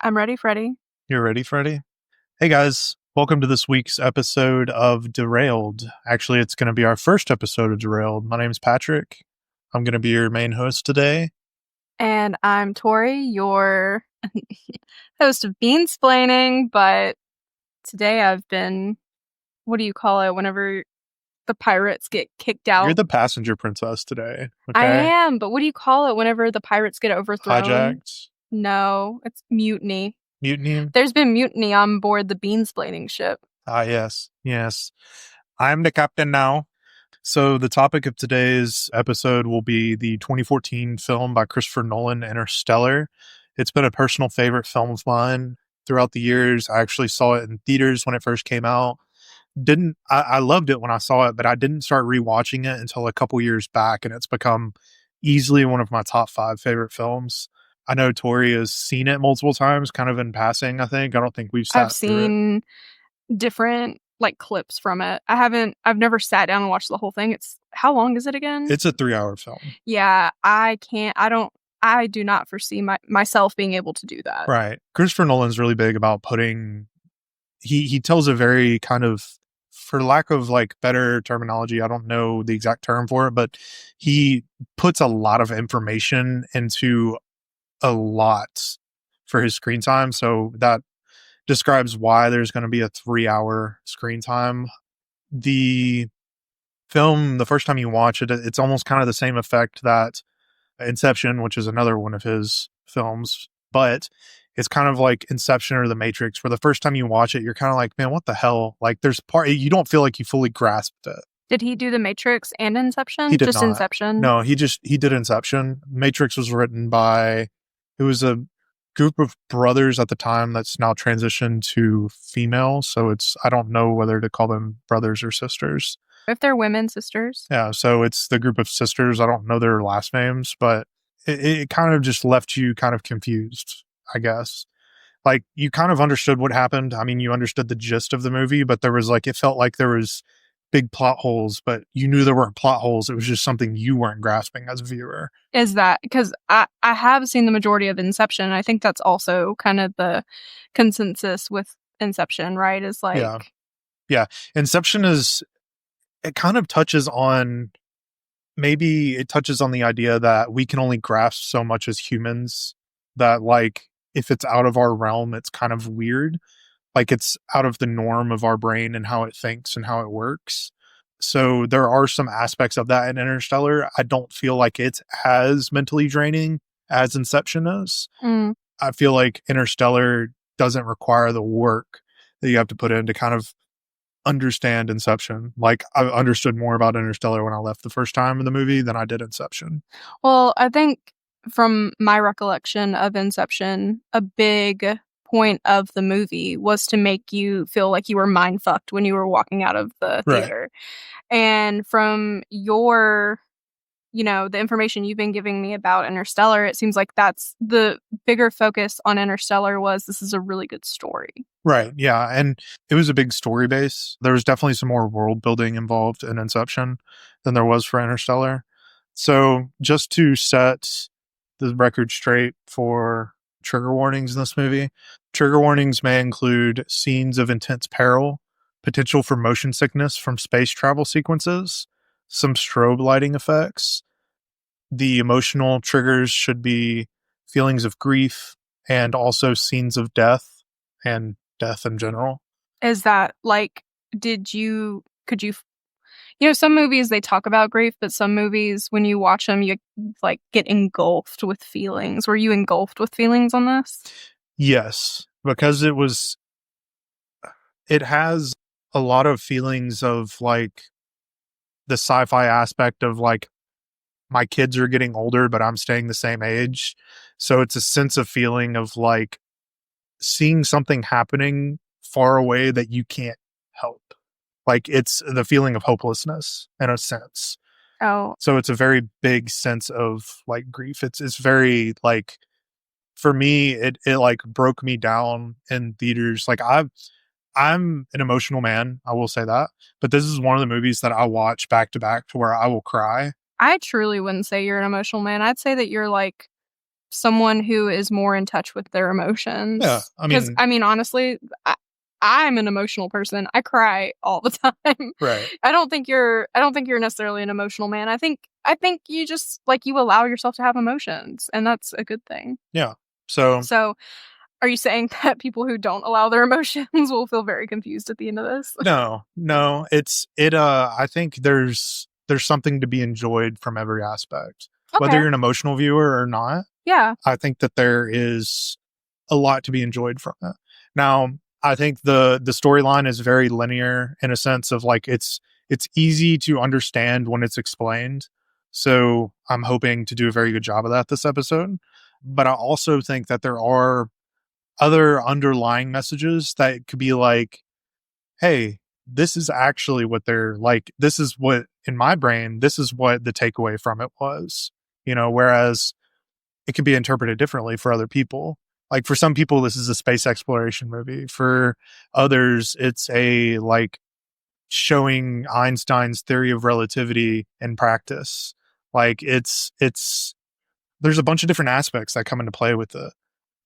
I'm ready, Freddie. You're ready, Freddie? Hey guys, welcome to this week's episode of Derailed. Actually, it's going to be our first episode of Derailed. My name's Patrick. I'm going to be your main host today. And I'm Tori, your host of Beansplaining, but today I've been, what do you call it, whenever the pirates get kicked You're out? the passenger princess today, I okay? am, but what do you call it whenever the pirates get overthrown? Hijacked, No, it's mutiny. mutiny. There's been mutiny on board the Beansplaining ship. Yes. I'm the captain now. So the topic of today's episode will be the 2014 film by Christopher Nolan, Interstellar. It's been a personal favorite film of mine throughout the years. I actually saw it in theaters when it first came out. I loved it when I saw it, but I didn't start rewatching it until a couple years back, and it's become easily one of my top 5 favorite films. I know Tori has seen it multiple times, kind of in passing, I think. I don't think we've I've sat through it. seen different clips from it. I've never sat down and watched the whole thing. How long is it again? It's a 3-hour film. Yeah, I do not foresee myself being able to do that. Right. Christopher Nolan's really big about he tells a very kind of, for lack of better terminology, I don't know the exact term for it, but he puts a lot of information into a lot for his screen time. So that describes why there's going to be a 3-hour screen time. The film, the first time you watch it, it's almost kind of the same effect that Inception, which is another one of his films, but it's kind of like Inception or The Matrix, where the first time you watch it, you're kind of like, man, what the hell? You don't feel like you fully grasped it. Did he do The Matrix and Inception? He did Just not. Inception? No, he did Inception. Matrix was written by, it was a group of brothers at the time that's now transitioned to female. So I don't know whether to call them brothers or sisters. If they're women, sisters. Yeah, so it's the group of sisters. I don't know their last names, but it kind of just left you kind of confused, I guess. Like, you kind of understood what happened. I mean, you understood the gist of the movie, but it felt like there was big plot holes, but you knew there weren't plot holes. It was just something you weren't grasping as a viewer. Is that because I have seen the majority of Inception. I think that's also kind of the consensus with Inception, right? Is Yeah. Inception it kind of touches on, maybe it touches on the idea that we can only grasp so much as humans, that if it's out of our realm, it's kind of weird. Like, it's out of the norm of our brain and how it thinks and how it works. So there are some aspects of that in Interstellar. I don't feel like it's as mentally draining as Inception is. I feel like Interstellar doesn't require the work that you have to put in to kind of understand Inception. Like, I understood more about Interstellar when I left the first time in the movie than I did Inception. Well, I think from my recollection of Inception, a big point of the movie was to make you feel like you were mind fucked when you were walking out of the theater. Right. And from the information you've been giving me about Interstellar, it seems like that's the bigger focus on Interstellar was this is a really good story. Right. Yeah. And it was a big story base. There was definitely some more world building involved in Inception than there was for Interstellar. So just to set the record straight for trigger warnings in this movie, trigger warnings may include scenes of intense peril, potential for motion sickness from space travel sequences, some strobe lighting effects. The emotional triggers should be feelings of grief and also scenes of death and death in general. Is that some movies they talk about grief, but some movies when you watch them, you get engulfed with feelings. Were you engulfed with feelings on this? Yes, because it has a lot of feelings of the sci-fi aspect of my kids are getting older, but I'm staying the same age. So it's a sense of feeling of seeing something happening far away that you can't help. It's the feeling of hopelessness in a sense. Oh. So it's a very big sense of grief. It's very for me, it broke me down in theaters. I'm an emotional man, I will say that. But this is one of the movies that I watch back to back to where I will cry. I truly wouldn't say you're an emotional man. I'd say that you're someone who is more in touch with their Yeah, emotions. I 'Cause, mean, I mean, honestly, I'm an emotional person. I cry all the time. right. I don't think you're necessarily an emotional man. I think you just, like, you allow yourself to have emotions, and that's a good thing. Yeah. So So, are you saying that people who don't allow their emotions will feel very confused at the end of this? no, I think there's something to be enjoyed from every aspect. Whether Okay. you're an emotional viewer or not, Yeah. I think that there is a lot to be enjoyed from it. Now, I think the storyline is very linear in a sense of like it's easy to understand when it's explained. So I'm hoping to do a very good job of that this episode. But I also think that there are other underlying messages that could be like, hey, this is actually what they're like. This is what in my brain, this is what the takeaway from it was. Whereas it can be interpreted differently for other people. Like for some people, this is a space exploration movie. For others, it's a like showing Einstein's theory of relativity in practice. Like it's there's a bunch of different aspects that come into play with it.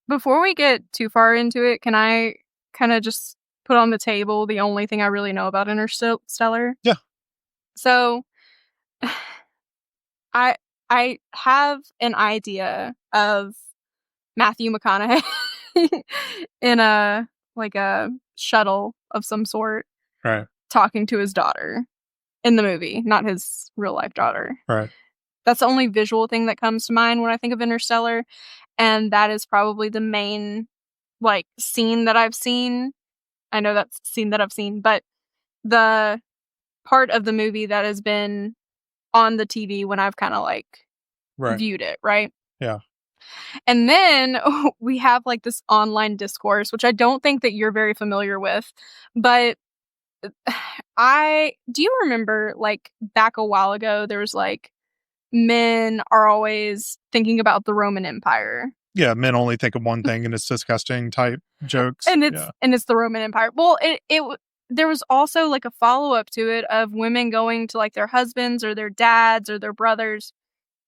Before we get too far into it, can I kinda just put on the table the only thing I really know about Interstellar? Yeah, So, I I have an idea of Matthew McConaughey in a shuttle of some sort right, talking to his daughter in the movie, not his real life daughter. right, That's the only visual thing that comes to mind when I think of Interstellar, and that is probably the main, like, scene that I've seen. I know that's scene that I've seen, but the part of the movie that has been on the TV when I've kinda, like, right. viewed it, right? Yeah, And then we have, like, this online discourse, which I don't think that you're very familiar with, but I do you remember, like, back a while ago, there was, like, men are always thinking about the Roman Empire, yeah. Men only think of one thing, and it's disgusting type jokes. Yeah, and it's the Roman Empire. Well, there was also, like, a follow-up to it of women going to, like, their husbands or their dads or their brothers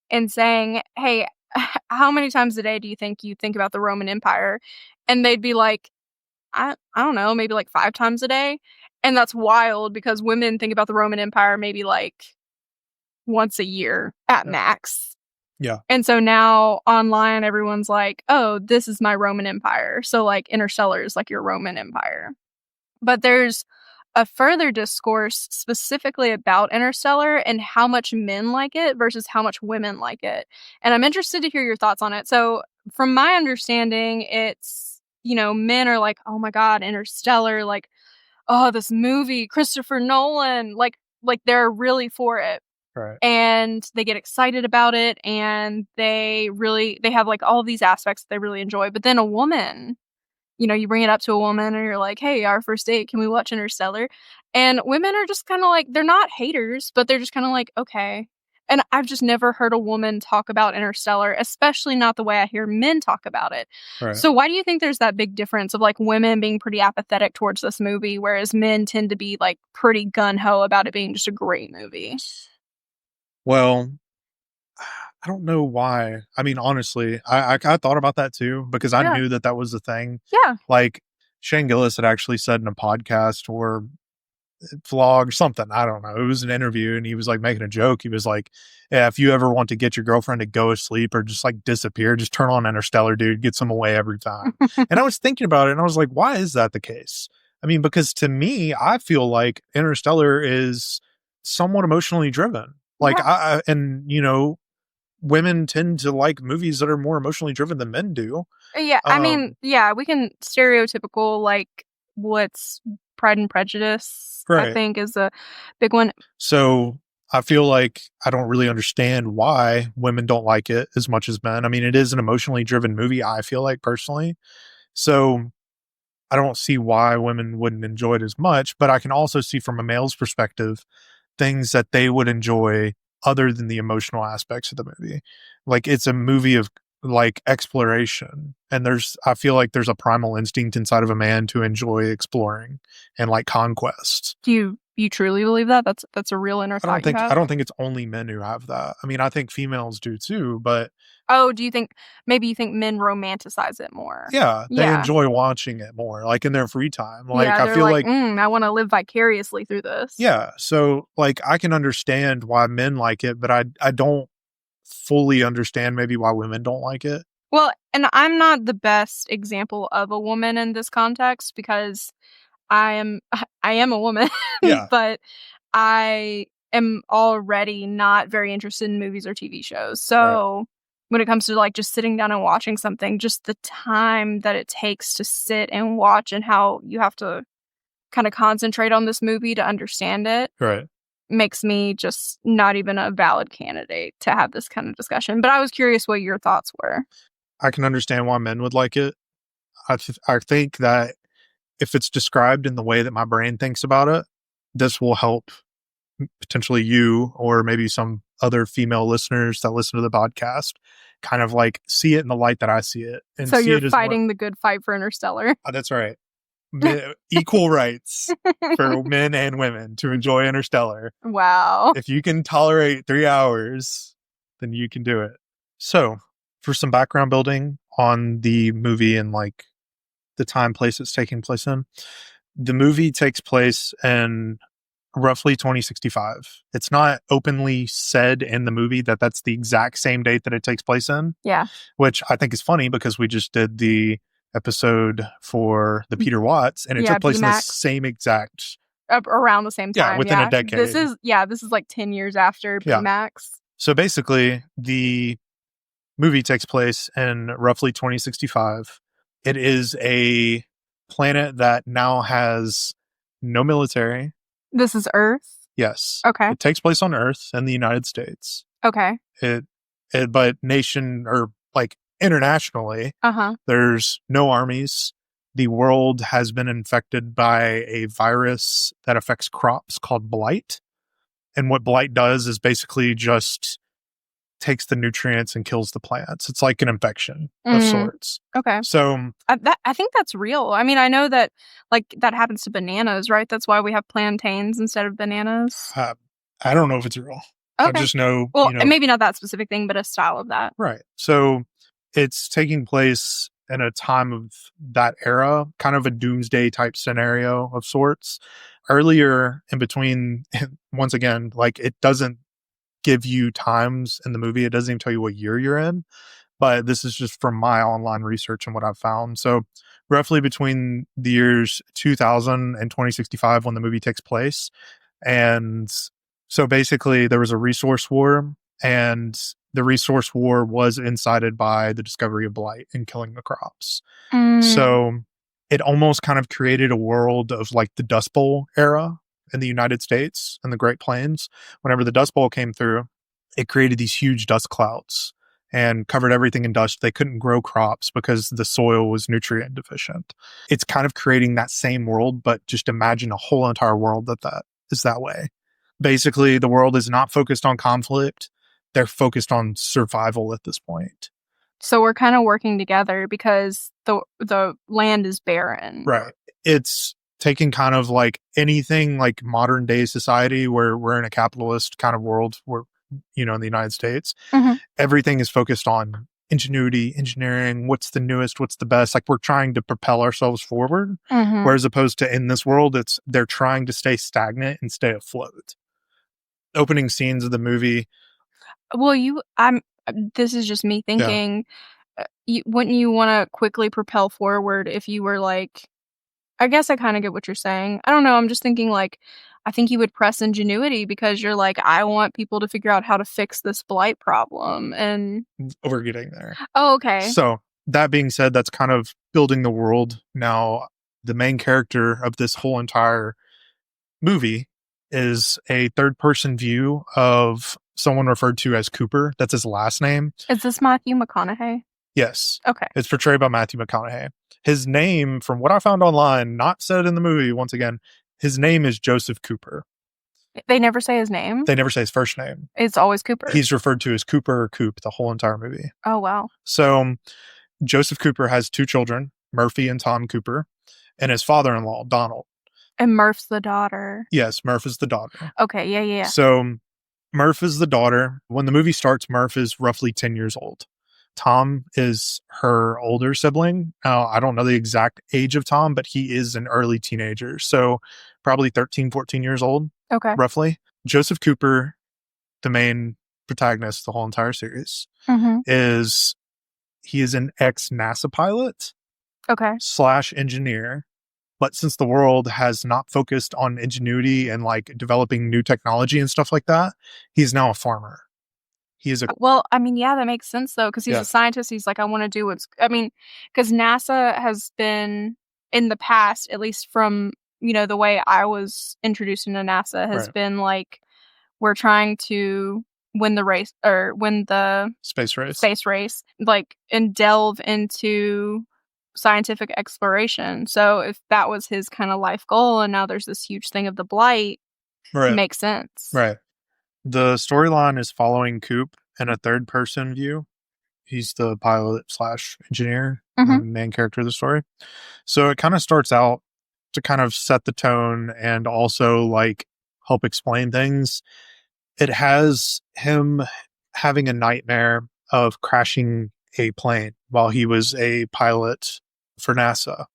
and saying, "Hey, how many times a day do you think about the Roman Empire?" And they'd be like, I don't know, maybe, like, 5 times a day." And that's wild because women think about the Roman Empire maybe, like, once a year at yeah, max. yeah. And so now online, everyone's like, "Oh, this is my Roman Empire." So, like, Interstellar is like your Roman Empire. But there's a further discourse specifically about Interstellar and how much men like it versus how much women like it. And I'm interested to hear your thoughts on it. So, from my understanding, it's, men are like, "Oh my god, Interstellar, like, oh, this movie, Christopher Nolan." Like they're really for it. Right, And they get excited about it and they have like all of these aspects that they really enjoy. But then a woman, you bring it up to a woman and you're like, "Hey, our first date, can we watch Interstellar?" And women are just kinda like they're not haters, but they're just kinda like, "Okay." And I've just never heard a woman talk about Interstellar, especially not the way I hear men talk about it. right. So why do you think there's that big difference of, like, women being pretty apathetic towards this movie, whereas men tend to be, like, pretty gun ho about it being just a great movie? Well, I don't know why. I mean, honestly, I thought about that too because I Yeah. knew that that was the thing. Yeah. Like Shane Gillis had actually said in a podcast or vlog or something. I don't know. It was an interview, and he was like making a joke. He was like, "Yeah, if you ever want to get your girlfriend to go asleep or just like disappear, just turn on Interstellar, dude. Gets them away every time." And I was thinking about it, and I was like, "Why is that the case?" I mean, because to me, I feel like Interstellar is somewhat emotionally driven. Like Yeah. and women tend to like movies that are more emotionally driven than men do. Yeah, I mean, Um, yeah, we can stereotypical, like, what's Pride and Prejudice, I right. think, is a big one. So I feel like I don't really understand why women don't like it as much as men. I mean, it is an emotionally driven movie, I feel like personally. So I don't see why women wouldn't enjoy it as much, but I can also see from a male's perspective things that they would enjoy other than the emotional aspects of the movie. Like it's a movie of like exploration, and I feel like there's a primal instinct inside of a man to enjoy exploring and like conquest. Do you You truly believe that? That's a real inner thought you I have? don't think it's only men who have that. I mean, I think females do too, but Oh, do you think maybe you think men romanticize it more? yeah, they Yeah. enjoy watching it more, like in their free time. Like, Yeah, I they're feel like, like, I wanna live vicariously through this." yeah, so like I can understand why men like it, but I don't fully understand maybe why women don't like it. Well, and I'm not the best example of a woman in this context because I am I am a woman, Yeah, but I am already not very interested in movies or TV shows. right, So, when it comes to, like, just sitting down and watching something, just the time that it takes to sit and watch and how you have to kinda concentrate on this movie to understand it right. makes me just not even a valid candidate to have this kind of discussion. But I was curious what your thoughts were. I can understand why men would like it. I think that if it's described in the way that my brain thinks about it, this will help potentially you or maybe some other female listeners that listen to the podcast kind of like see it in the light that I see it and So see you're it as more. fighting the good fight for Interstellar. That's right. Equal rights for men and women to enjoy Interstellar. Wow. If you can tolerate 3 hours, then you can do it. So, for some background building on the movie and like the time place it's taking place in, the movie takes place in roughly 2065. It's not openly said in the movie that that's the exact same date that it takes place in, Yeah. which I think is funny because we just did the episode for the Peter Watts and it Yeah, took place in the B-Max. same exact, Around the same yeah, time, within a yeah. decade. This is like 10 years after Yeah. B-Max. So basically, the movie takes place in roughly 2065. It is a planet that now has no military. This is Earth? Yes, Okay. it takes place on Earth in the United States. Okay. It, but nation or like internationally, Uh-huh. there's no armies. The world has been infected by a virus that affects crops called blight. And what blight does is basically just takes the nutrients and kills the plants. It's like an infection of Mm, sorts. okay. So, I think that's real. I mean, I know that, like, that happens to bananas, right? That's why we have plantains instead of bananas? uh, I don't know if it's real. I Okay. just know, Well, maybe not that specific thing, but a style of that. right. So it's taking place in a time of that era, kind of a doomsday type scenario of sorts. Earlier in between, once again, like it doesn't give you times in the movie. It doesn't even tell you what year you're in, but this is just from my online research and what I've found. So roughly between the years 2000 and 2065 when the movie takes place. And so basically there was a resource war, and the resource war was incited by the discovery of blight and killing the crops. Mm, So it almost kind of created a world of like the Dust Bowl era in the United States and the Great Plains. Whenever the Dust Bowl came through, it created these huge dust clouds and covered everything in dust. They couldn't grow crops because the soil was nutrient deficient. It's kind of creating that same world, but just imagine a whole entire world that is that way. Basically, the world is not focused on conflict. They're focused on survival at this point. so we're kinda working together because the land is barren. Right. It's taking kind of like anything like modern day society where we're in a capitalist kind of world where, in the United States, Mhm, everything is focused on ingenuity, engineering, what's the newest, what's the best. Like we're trying to propel ourselves forward. mhm. Whereas opposed to in this world, they're trying to stay stagnant and stay afloat. Opening scenes of the movie. Well, this is just me Yeah. thinking, wouldn't you wanna quickly propel forward if you were, like I guess I kinda get what you're saying. I don't know, I'm just thinking, like, I think you would press ingenuity because you're like, "I want people to figure out how to fix this blight problem," and We're getting there. Oh, okay. So that being said, that's kind of building the world. Now, the main character of this whole entire movie is a third person view of someone referred to as Cooper. That's his last name. Is this Matthew McConaughey? Yes. Okay. It's portrayed by Matthew McConaughey. His name, from what I found online, not said in the movie, once again, his name is Joseph Cooper. They never say his name? They never say his first name. It's always Cooper? He's referred to as Cooper or Coop the whole entire movie. Oh, wow. So Joseph Cooper has two children, Murphy and Tom Cooper, and his father-in-law, Donald. And Murph's the daughter. Yes, Murph is the daughter. Okay, yeah, yeah, yeah. So Murph is the daughter. When the movie starts, Murph is roughly 10 years old. Tom is her older sibling. Now, I don't know the exact age of Tom, but he is an early teenager. So probably 13, 14 years old, Okay. roughly. Joseph Cooper, the main protagonist, the whole entire series, is he is an ex-NASA pilot Okay. / engineer. But since the world has not focused on ingenuity and like developing new technology and stuff like that, he's now a farmer. He is a Well, I mean, yeah, that makes sense though, because he's yeah, a scientist. He's like, I want to do what's. I mean, because NASA has been in the past, at least from the way I was introduced into NASA, has right. been like we're trying to win the race or win the Space race. space race, like, and delve into scientific exploration. So if that was his kind of life goal, and now there's this huge thing of the blight, Right. makes sense. Right. The storyline is following Coop in a third person view. He's the pilot / engineer, main character of the story. So it kind of starts out to kind of set the tone and also like help explain things. It has him having a nightmare of crashing a plane while he was a pilot for NASA.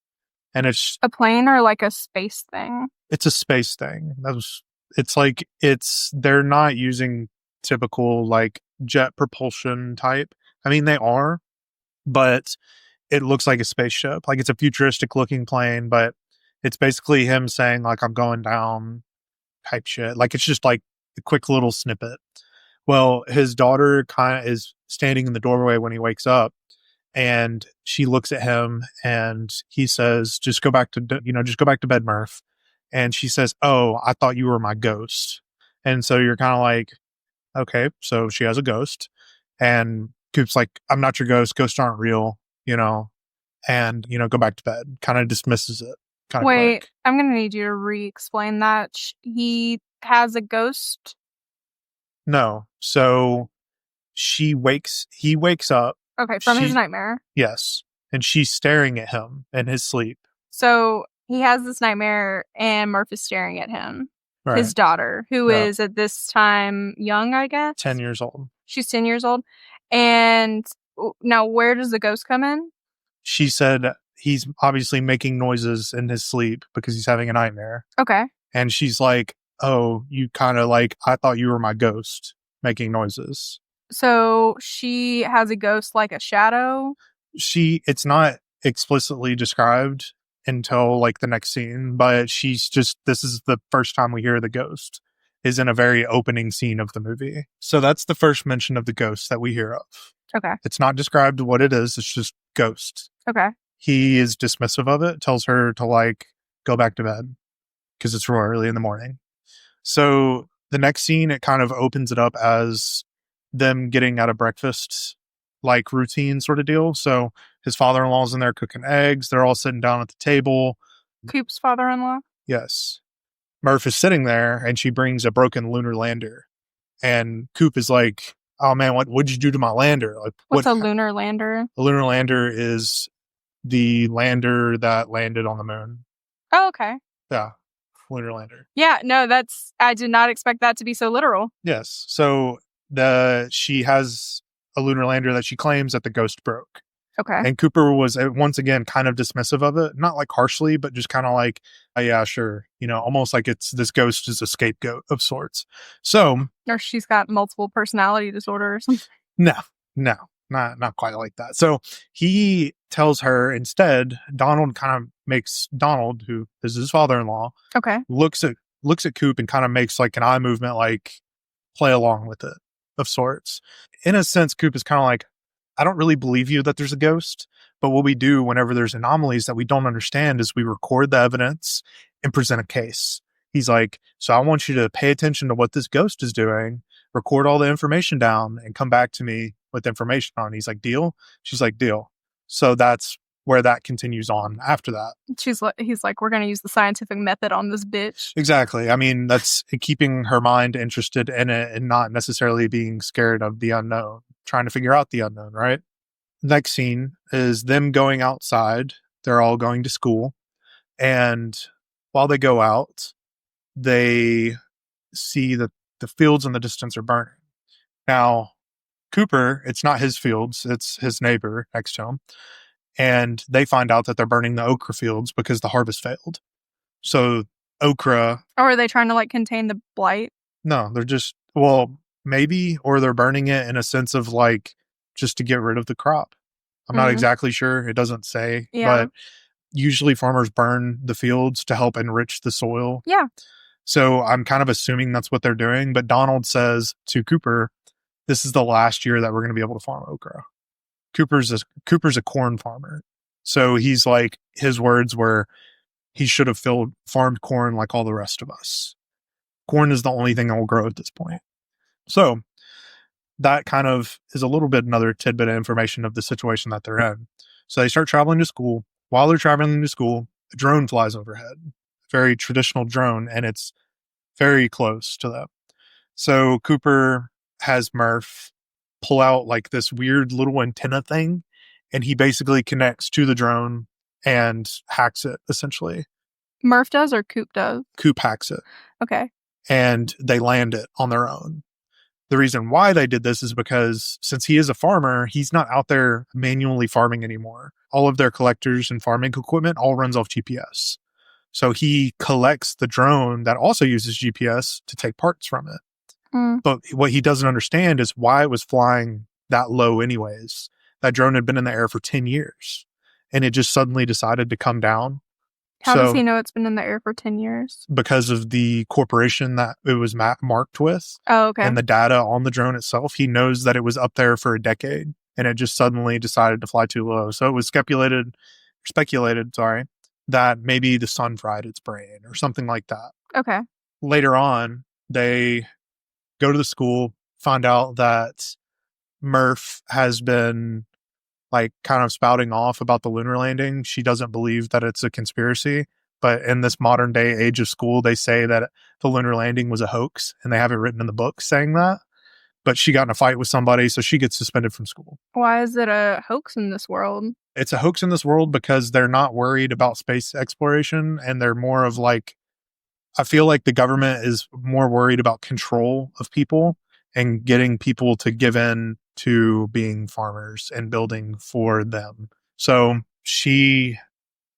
And it's A plane or like a space thing? a space thing. They're not using typical like jet propulsion type. I mean, they are, but it looks like a spaceship. Like it's a futuristic looking plane, but it's basically him saying like I'm going down type shit. Like it's just like a quick little snippet. Well, his daughter kind of is standing in the doorway when he wakes up, and she looks at him and he says, just go back to bed, Murph. And she says, oh, I thought you were my ghost. And so you're kind of like, okay, so she has a ghost. And Coop's like, I'm not your ghost. Ghosts aren't real, and, go back to bed. Kind of dismisses it kind of Wait, quick. I'm gonna need you to re-explain that. He has a ghost? No. So he wakes up. Okay, from his nightmare. Yes. And she's staring at him in his sleep. So he has this nightmare, and Murph is staring at him. Right. His daughter, who Yeah. is at this time young, I guess? 10 years old. She's 10 years old. And now where does the ghost come in? She said he's obviously making noises in his sleep because he's having a nightmare. Okay. And she's like, oh, you kind of like, I thought you were my ghost making noises. So she has a ghost like a shadow? It's not explicitly described until like the next scene, but this is the first time we hear the ghost is in a very opening scene of the movie. So that's the first mention of the ghost that we hear of. Okay. It's not described what it is. It's just ghost. Okay. He is dismissive of it, tells her to like go back to bed because it's real early in the morning. So the next scene, it kind of opens it up as them getting out of breakfast, like routine sort of deal. So his father-in-law's in there cooking eggs. They're all sitting down at the table. Coop's father-in-law? Yes. Murph is sitting there and she brings a broken lunar lander. And Coop is like, oh man, what'd you do to my lander? Like, What's a lunar lander? A lunar lander is the lander that landed on the moon. Oh, okay. Yeah. Lunar lander. Yeah, no, I did not expect that to be so literal. Yes. So she has a lunar lander that she claims that the ghost broke. Okay. And Cooper was once again kind of dismissive of it, not like harshly, but just kind of like, oh, yeah, sure. Almost like this ghost is a scapegoat of sorts. So, or she's got multiple personality disorder or something. No, not quite like that. So he tells her instead, Donald, who is his father-in-law, okay, looks at Coop and kind of makes like an eye movement, like play along with it of sorts. In a sense, Coop is kind of like, I don't really believe you that there's a ghost, but what we do whenever there's anomalies that we don't understand is we record the evidence and present a case. He's like, so I want you to pay attention to what this ghost is doing, record all the information down, and come back to me with information on it. He's like, deal? She's like, deal. So that's where that continues on after that. He's like, we're going to use the scientific method on this bitch. Exactly. I mean, that's keeping her mind interested in it and not necessarily being scared of the unknown, trying to figure out the unknown, right? Next scene is them going outside. They're all going to school. And While they go out, they see that the fields in the distance are burning. Now, Cooper, it's not his fields, it's his neighbor next to him. And they find out that they're burning the okra fields because the harvest failed. So, okra. Or are they trying to like contain the blight? No, they're just, well, maybe, or they're burning it in a sense of like just to get rid of the crop. I'm not exactly sure. It doesn't say. Yeah. But usually farmers burn the fields to help enrich the soil. Yeah. So I'm kind of assuming that's what they're doing. But Donald says to Cooper, this is the last year that we're going to be able to farm okra. Cooper's a corn farmer. So he's like, his words were, he should have farmed corn like all the rest of us. Corn is the only thing that will grow at this point. So that kind of is a little bit another tidbit of information of the situation that they're in. So they start traveling to school. While they're traveling to school, a drone flies overhead, very traditional drone, and it's very close to them. So Cooper has Murph pull out like this weird little antenna thing, and he basically connects to the drone and hacks it, essentially. Murph does or Coop does? Coop hacks it. Okay. And they land it on their own. The reason why they did this is because since he is a farmer, he's not out there manually farming anymore. All of their collectors and farming equipment all runs off GPS. So he collects the drone that also uses GPS to take parts from it. But what he doesn't understand is why it was flying that low anyways. That drone had been in the air for 10 years and it just suddenly decided to come down. How does he know it's been in the air for 10 years? Because of the corporation that it was marked with. Oh, okay. And the data on the drone itself. He knows that it was up there for a decade and it just suddenly decided to fly too low. So it was speculated, that maybe the sun fried its brain or something like that. Okay. Later on, they go to the school, find out that Murph has been like kind of spouting off about the lunar landing. She doesn't believe that it's a conspiracy. But in this modern day age of school, they say that the lunar landing was a hoax and they have it written in the book saying that. But she got in a fight with somebody, so she gets suspended from school. Why is it a hoax in this world? It's a hoax in this world because they're not worried about space exploration and they're more of like, I feel like the government is more worried about control of people and getting people to give in to being farmers and building for them. So she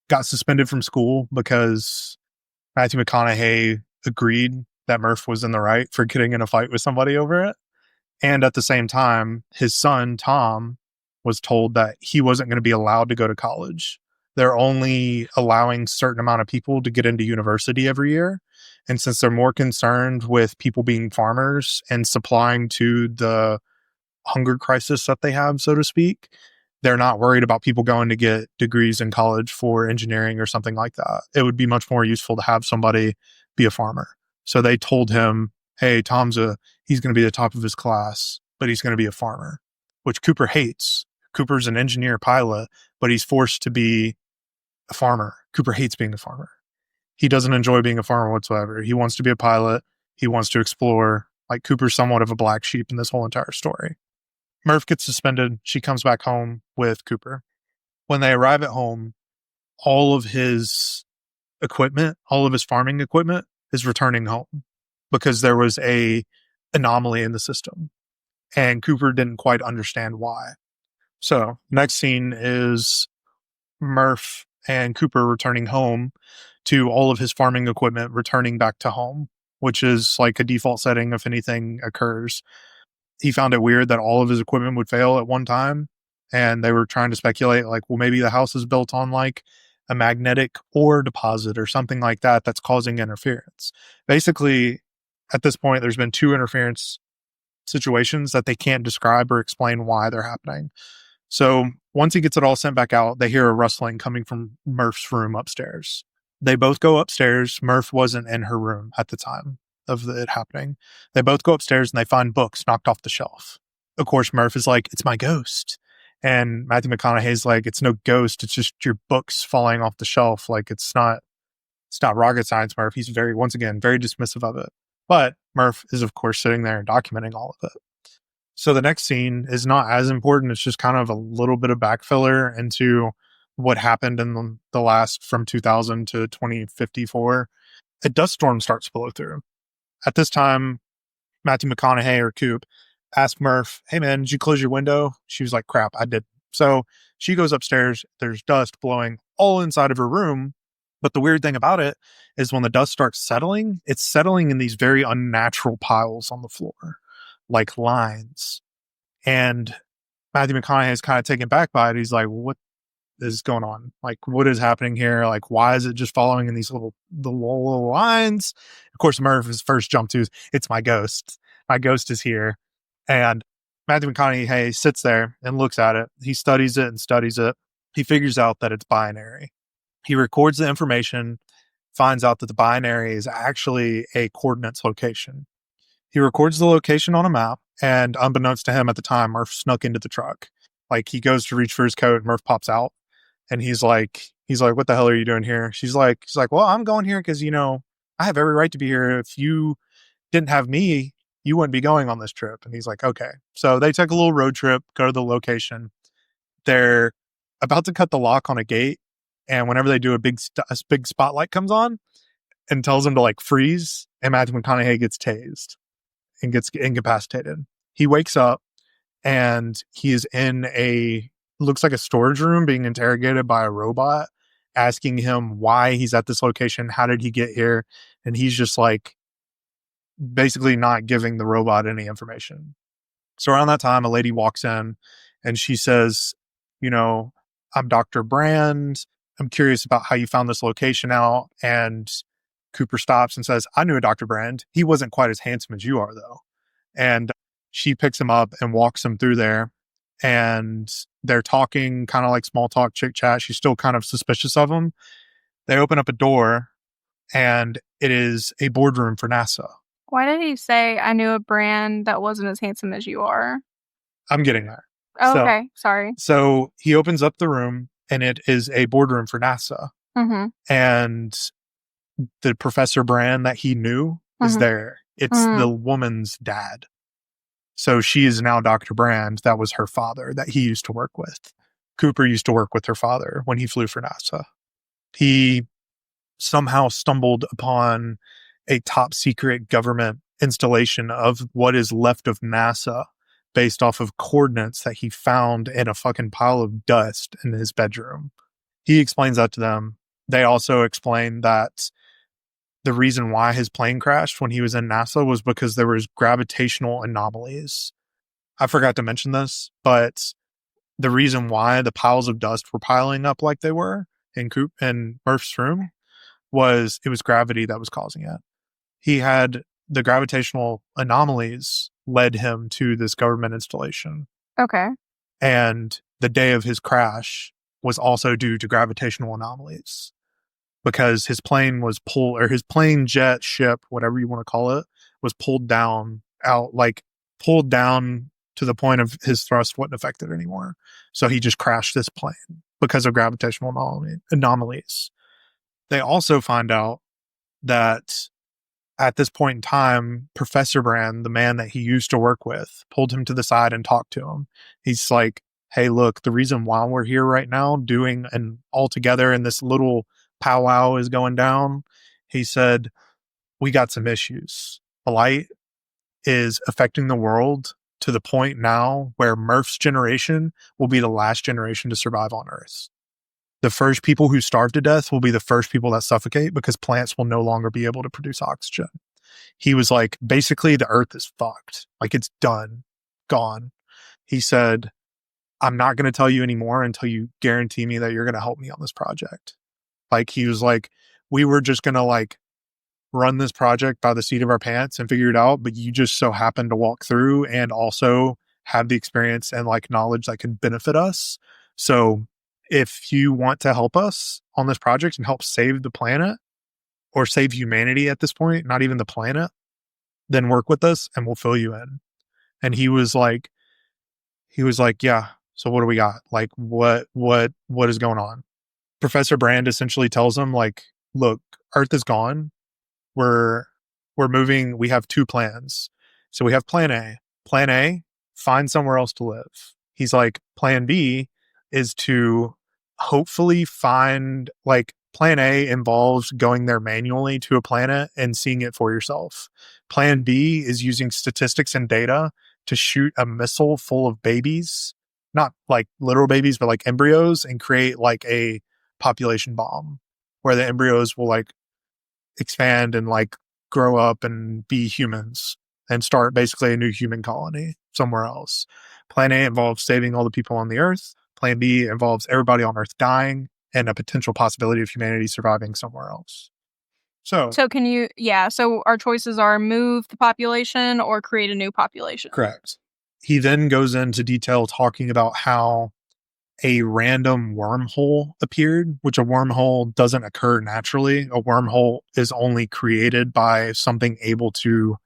got suspended from school because Matthew McConaughey agreed that Murph was in the right for getting in a fight with somebody over it. And at the same time, his son, Tom, was told that he wasn't going to be allowed to go to college. They're only allowing a certain amount of people to get into university every year. And since they're more concerned with people being farmers and supplying to the hunger crisis that they have, so to speak, they're not worried about people going to get degrees in college for engineering or something like that. It would be much more useful to have somebody be a farmer. So they told him, hey, he's going to be the top of his class, but he's going to be a farmer, which Cooper hates. Cooper's an engineer pilot, but he's forced to be a farmer. Cooper hates being a farmer. He doesn't enjoy being a farmer whatsoever. He wants to be a pilot. He wants to explore. Like, Cooper's somewhat of a black sheep in this whole entire story. Murph gets suspended. She comes back home with Cooper. When they arrive at home, all of his equipment, all of his farming equipment is returning home because there was a anomaly in the system. And Cooper didn't quite understand why. So next scene is Murph and Cooper returning home to all of his farming equipment returning back to home, which is like a default setting if anything occurs. He found it weird that all of his equipment would fail at one time. And they were trying to speculate like, well, maybe the house is built on like a magnetic ore deposit or something like that that's causing interference. Basically, at this point, there's been 2 interference situations that they can't describe or explain why they're happening. So once he gets it all sent back out, they hear a rustling coming from Murph's room upstairs. They both go upstairs. Murph wasn't in her room at the time of it happening. They both go upstairs and they find books knocked off the shelf. Of course, Murph is like, it's my ghost. And Matthew McConaughey's like, it's no ghost. It's just your books falling off the shelf. Like, it's not rocket science, Murph. He's once again, very dismissive of it. But Murph is, of course, sitting there and documenting all of it. So the next scene is not as important. It's just kind of a little bit of backfiller into what happened in the last from 2000 to 2054, a dust storm starts to blow through. At this time, Matthew McConaughey or Coop asked Murph, "Hey man, did you close your window?" She was like, "Crap, I did." So she goes upstairs. There's dust blowing all inside of her room. But the weird thing about it is when the dust starts settling, it's settling in these very unnatural piles on the floor, like lines. And Matthew McConaughey is kind of taken back by it. He's like, "What is going on? Like, what is happening here? Like, why is it just following in these little lines?" Of course, Murph's first jump to is, "It's my ghost. My ghost is here." And Matthew McConaughey sits there and looks at it. He studies it and studies it. He figures out that it's binary. He records the information, finds out that the binary is actually a coordinates location. He records the location on a map, and unbeknownst to him at the time, Murph snuck into the truck. Like, he goes to reach for his coat, Murph pops out, and he's like, "What the hell are you doing here?" She's like, "Well, I'm going here because, I have every right to be here. If you didn't have me, you wouldn't be going on this trip." And he's like, "Okay." So they take a little road trip, go to the location. They're about to cut the lock on a gate, and whenever they do, a big spotlight comes on and tells them to like freeze, and Matthew McConaughey gets tased and gets incapacitated. He wakes up and he is in looks like a storage room being interrogated by a robot asking him why he's at this location, how did he get here, and he's just like basically not giving the robot any information. So around that time, a lady walks in and she says, "I'm Dr. Brand. I'm curious about how you found this location out." And Cooper stops and says, "I knew a Dr. Brand. He wasn't quite as handsome as you are, though." And she picks him up and walks him through there. And they're talking kind of like small talk, chit chat. She's still kind of suspicious of him. They open up a door and it is a boardroom for NASA. Why did he say, "I knew a Brand that wasn't as handsome as you are"? I'm getting there. Oh, okay. Sorry. So he opens up the room and it is a boardroom for NASA. Mm-hmm. And the Professor Brand that he knew is there. It's the woman's dad. So she is now Dr. Brand. That was her father that he used to work with. Cooper used to work with her father when he flew for NASA. He somehow stumbled upon a top secret government installation of what is left of NASA based off of coordinates that he found in a fucking pile of dust in his bedroom. He explains that to them. They also explain that the reason why his plane crashed when he was in NASA was because there was gravitational anomalies. I forgot to mention this, but the reason why the piles of dust were piling up like they were in Murph's room was it was gravity that was causing it. He had the gravitational anomalies led him to this government installation. Okay. And the day of his crash was also due to gravitational anomalies because his plane was his plane, jet, ship, whatever you want to call it, was pulled down to the point of his thrust wasn't affected anymore. So he just crashed this plane because of gravitational anomalies. They also find out that at this point in time, Professor Brand, the man that he used to work with, pulled him to the side and talked to him. He's like, "Hey, look, the reason why we're here right now doing and all together and this little powwow is going down," he said, "we got some issues. The light is affecting the world to the point now where Murph's generation will be the last generation to survive on Earth. The first people who starve to death will be the first people that suffocate because plants will no longer be able to produce oxygen." He was like, basically, the Earth is fucked. Like, it's done, gone. He said, "I'm not going to tell you anymore until you guarantee me that you're going to help me on this project." Like, he was like, "We were just going to like run this project by the seat of our pants and figure it out, but you just so happened to walk through and also have the experience and like knowledge that could benefit us. So if you want to help us on this project and help save the planet or save humanity at this point, not even the planet, then work with us and we'll fill you in." And he was like, "Yeah. So what do we got? Like, what is going on?" Professor Brand essentially tells him like, "Look, Earth is gone. We're moving. We have two plans. So we have plan A. Plan A, find somewhere else to live." He's like, "Plan B is to hopefully find, like, plan A involves going there manually to a planet and seeing it for yourself. Plan B is using statistics and data to shoot a missile full of babies, not like literal babies, but like embryos, and create like a population bomb where the embryos will like expand and like grow up and be humans and start basically a new human colony somewhere else. Plan A involves saving all the people on the Earth. Plan B involves everybody on Earth dying and a potential possibility of humanity surviving somewhere else. So, So can you, yeah, so our choices are move the population or create a new population. correct. He then goes into detail talking about how a random wormhole appeared, which a wormhole doesn't occur naturally. A wormhole is only created by something able to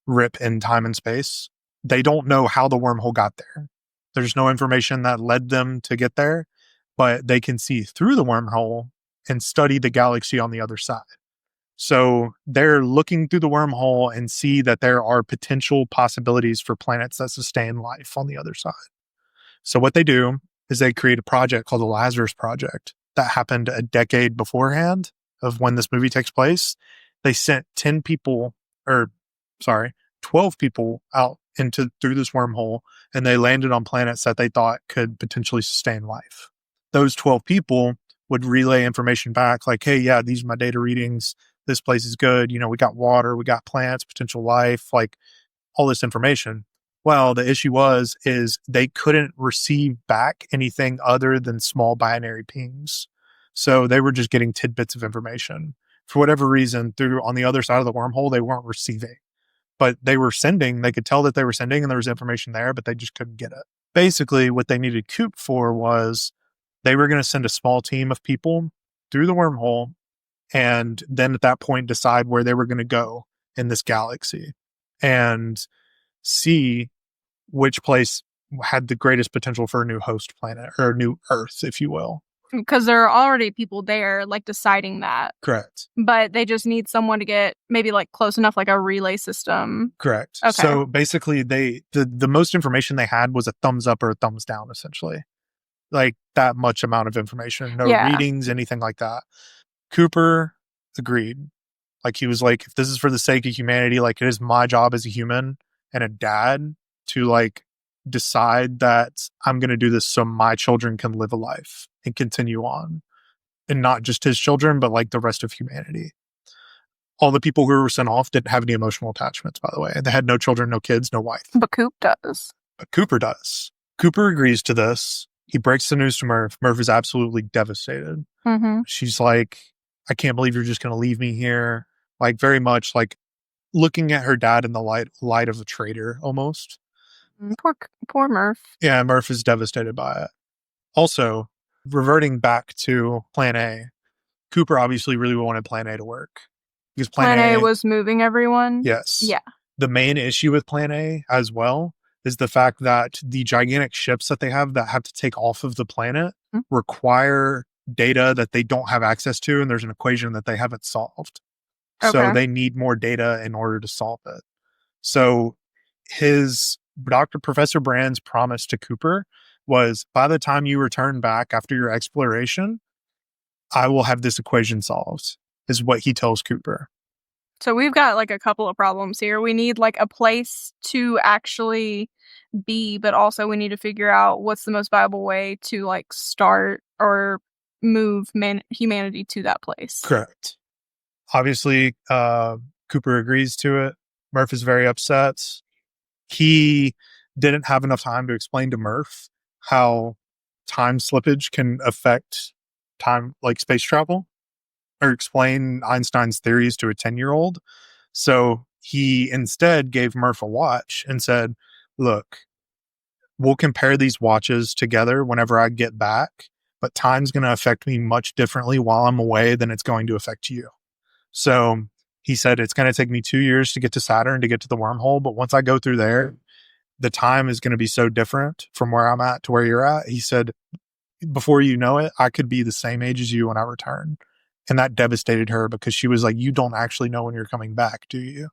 rip in time and space. They don't know how the wormhole got there. There's no information that led them to get there, but they can see through the wormhole and study the galaxy on the other side. So they're looking through the wormhole and see that there are potential possibilities for planets that sustain life on the other side. So what they do is they create a project called the Lazarus Project that happened a decade beforehand of when this movie takes place. They sent 10 people, or sorry, 12 people out into through this wormhole, and they landed on planets that they thought could potentially sustain life. Those 12 people would relay information back like, hey, yeah, these are my data readings. This place is good. You know, we got water, we got plants, potential life, like all this information. Well, the issue is they couldn't receive back anything other than small binary pings. So they were just getting tidbits of information. For whatever reason, through on the other side of the wormhole, they weren't receiving. But they were sending, they could tell that they were sending and there was information there, but they just couldn't get it. Basically, what they needed Coop for was they were going to send a small team of people through the wormhole and then at that point decide where they were going to go in this galaxy and see which place had the greatest potential for a new host planet or a new Earth, if you will. Because there are already people there, like, deciding that. Correct. But they just need someone to get maybe, like, close enough, like a relay system. Correct. Okay. So basically, the most information they had was a thumbs up or a thumbs down, essentially. Like that much amount of information. No readings, anything like that. Cooper agreed. Like he was like, if this is for the sake of humanity, like it is my job as a human and a dad to like decide that I'm going to do this so my children can live a life and continue on. And not just his children, but like the rest of humanity. All the people who were sent off didn't have any emotional attachments, by the way. They had no children, no kids, no wife. But Coop does. But Cooper does. Cooper agrees to this. He breaks the news to Murph. Murph is absolutely devastated. Mm-hmm. She's like, I can't believe you're just going to leave me here. Like very much like looking at her dad in the light of a traitor almost. Poor Murph. Yeah, Murph is devastated by it. Also, reverting back to Plan A, Cooper obviously really wanted Plan A to work. Because Plan A was moving everyone? Yes. Yeah. The main issue with Plan A as well is the fact that the gigantic ships that they have that have to take off of the planet require data that they don't have access to, and there's an equation that they haven't solved. Okay. So they need more data in order to solve it. So Professor Brand's promise to Cooper was, by the time you return back after your exploration, I will have this equation solved, is what he tells Cooper. So we've got like a couple of problems here. We need like a place to actually be, but also we need to figure out what's the most viable way to like start or move humanity to that place. Correct. Obviously, Cooper agrees to it. Murph is very upset. He didn't have enough time to explain to Murph how time slippage can affect time, like space travel, or explain Einstein's theories to a 10-year-old. So he instead gave Murph a watch and said, look, we'll compare these watches together whenever I get back, but time's going to affect me much differently while I'm away than it's going to affect you. So he said, it's going to take me 2 years to get to Saturn to get to the wormhole. But once I go through there, the time is going to be so different from where I'm at to where you're at. He said, before you know it, I could be the same age as you when I return. And that devastated her because she was like, you don't actually know when you're coming back, do you?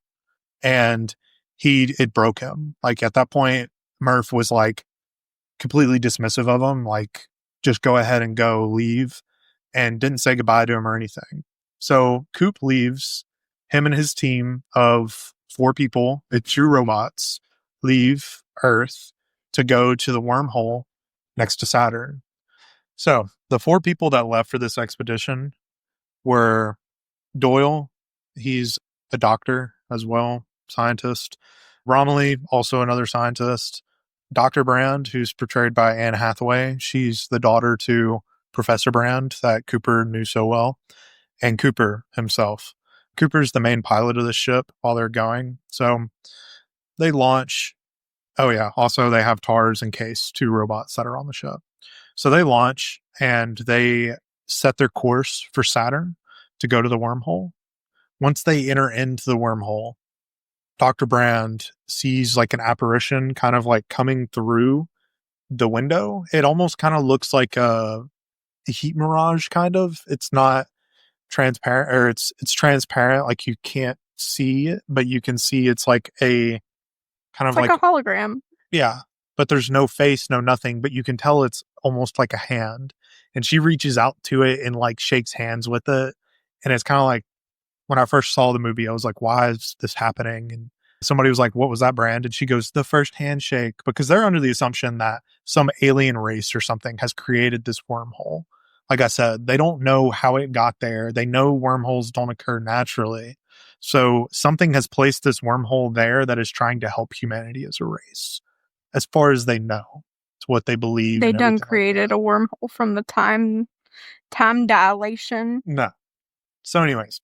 And it broke him. Like at that point, Murph was like completely dismissive of him. Like, just go ahead and leave, and didn't say goodbye to him or anything. So Coop leaves. Him and his team of 4 people, the 2 robots, leave Earth to go to the wormhole next to Saturn. So the 4 people that left for this expedition were Doyle. He's a doctor as well, scientist. Romilly, also another scientist. Dr. Brand, who's portrayed by Anne Hathaway. She's the daughter to Professor Brand that Cooper knew so well. And Cooper himself. Cooper's the main pilot of the ship while they're going. So they launch. Oh, yeah. Also, they have TARS and Case, 2 robots that are on the ship. So they launch and they set their course for Saturn to go to the wormhole. Once they enter into the wormhole, Dr. Brand sees like an apparition kind of like coming through the window. It almost kind of looks like a heat mirage, kind of. It's not transparent, or it's transparent, like you can't see it, but you can see it's like a kind It's of like like, a hologram. yeah, but there's no face, no nothing, but you can tell it's almost like a hand. And she reaches out to it and like shakes hands with it. And it's kind of like, when I first saw the movie, I was like, why is this happening? And somebody was like, what was that, Brand? And she goes, the first handshake, because they're under the assumption that some alien race or something has created this wormhole. Like I said, they don't know how it got there. They know wormholes don't occur naturally. So something has placed this wormhole there that is trying to help humanity as a race, as far as they know. It's what they believe They and done everything like created that. a wormhole from the time dilation. No. So anyways,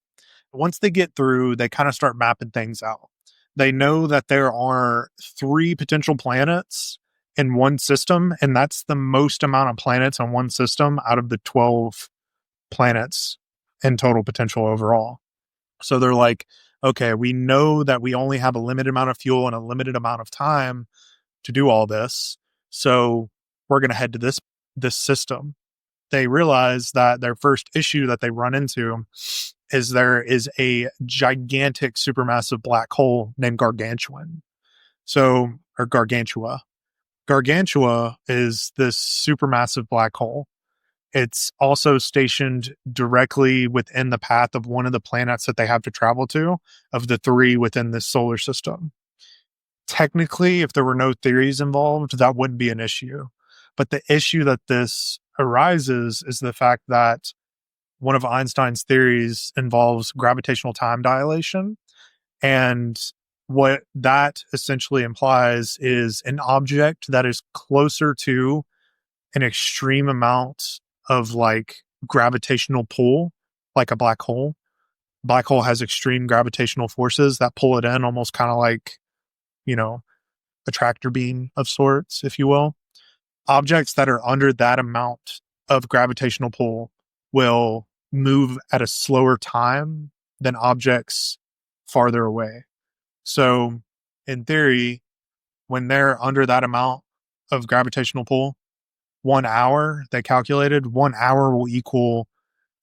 once they get through, they kind of start mapping things out. They know that there are 3 potential planets in one system, and that's the most amount of planets on one system out of the 12 planets in total potential overall. So they're like, okay, we know that we only have a limited amount of fuel and a limited amount of time to do all this. So we're going to head to this system. They realize that their first issue that they run into is there is a gigantic supermassive black hole named Gargantuan. So, or Gargantua. Gargantua is this supermassive black hole. It's also stationed directly within the path of one of the planets that they have to travel to, of the 3 within this solar system. Technically, if there were no theories involved, that wouldn't be an issue. But the issue that this arises is the fact that one of Einstein's theories involves gravitational time dilation. And what that essentially implies is an object that is closer to an extreme amount of like gravitational pull, like a black hole. Black hole has extreme gravitational forces that pull it in, almost kind of like, you know, a tractor beam of sorts, if you will. Objects that are under that amount of gravitational pull will move at a slower time than objects farther away. So, in theory, when they're under that amount of gravitational pull, 1 hour, they calculated 1 hour will equal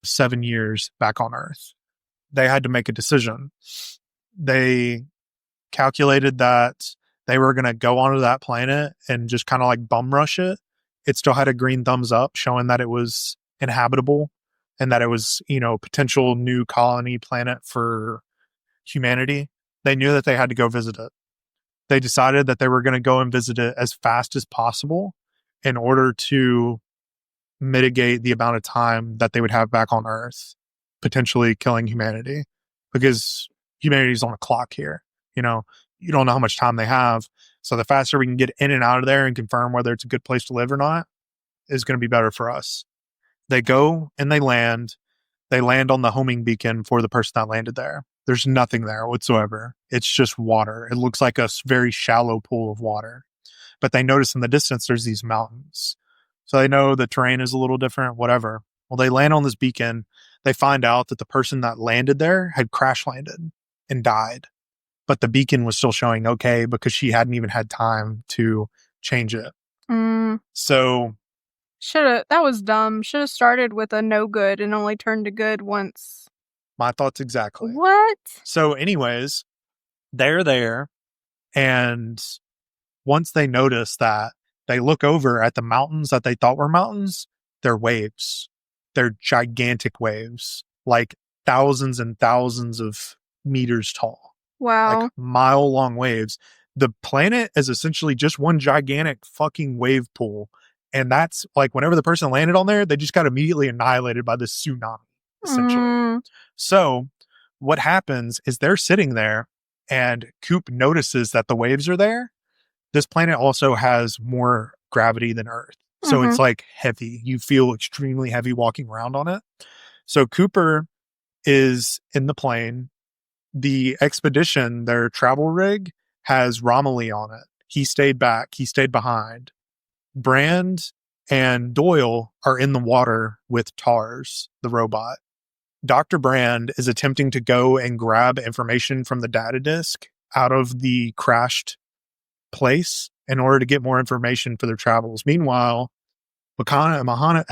7 years back on Earth. They had to make a decision. They calculated that they were going to go onto that planet and just kind of like bum rush it. It still had a green thumbs up showing that it was inhabitable and that it was, potential new colony planet for humanity. They knew that they had to go visit it. They decided that they were going to go and visit it as fast as possible in order to mitigate the amount of time that they would have back on Earth, potentially killing humanity, because humanity's on a clock here. You don't know how much time they have. So the faster we can get in and out of there and confirm whether it's a good place to live or not is going to be better for us. They go and they land. They land on the homing beacon for the person that landed there. There's nothing there whatsoever. It's just water. It looks like a very shallow pool of water. But they notice in the distance there's these mountains. So they know the terrain is a little different, whatever. Well, they land on this beacon. They find out that the person that landed there had crash landed and died. But the beacon was still showing okay because she hadn't even had time to change it. So that was dumb. Should have started with a no good and only turned to good once. my thoughts exactly. What? So anyways, they're there, and once they notice that, they look over at the mountains that they thought were mountains, they're waves. They're gigantic waves, like thousands and thousands of meters tall, like Wow. mile long waves. The planet is essentially just one gigantic fucking wave pool. And that's like whenever the person landed on there, they just got immediately annihilated by this tsunami, essentially. Mm, So what happens is they're sitting there and Coop notices that the waves are there. This planet also has more gravity than Earth. So mm-hmm. it's like heavy. You feel extremely heavy walking around on it. So Cooper is in the plane. The expedition, their travel rig, has Romilly on it. He stayed back. He stayed behind. Brand and Doyle are in the water with Tars, the robot. Dr. Brand is attempting to go and grab information from the data disk out of the crashed place in order to get more information for their travels. Meanwhile, Mohana.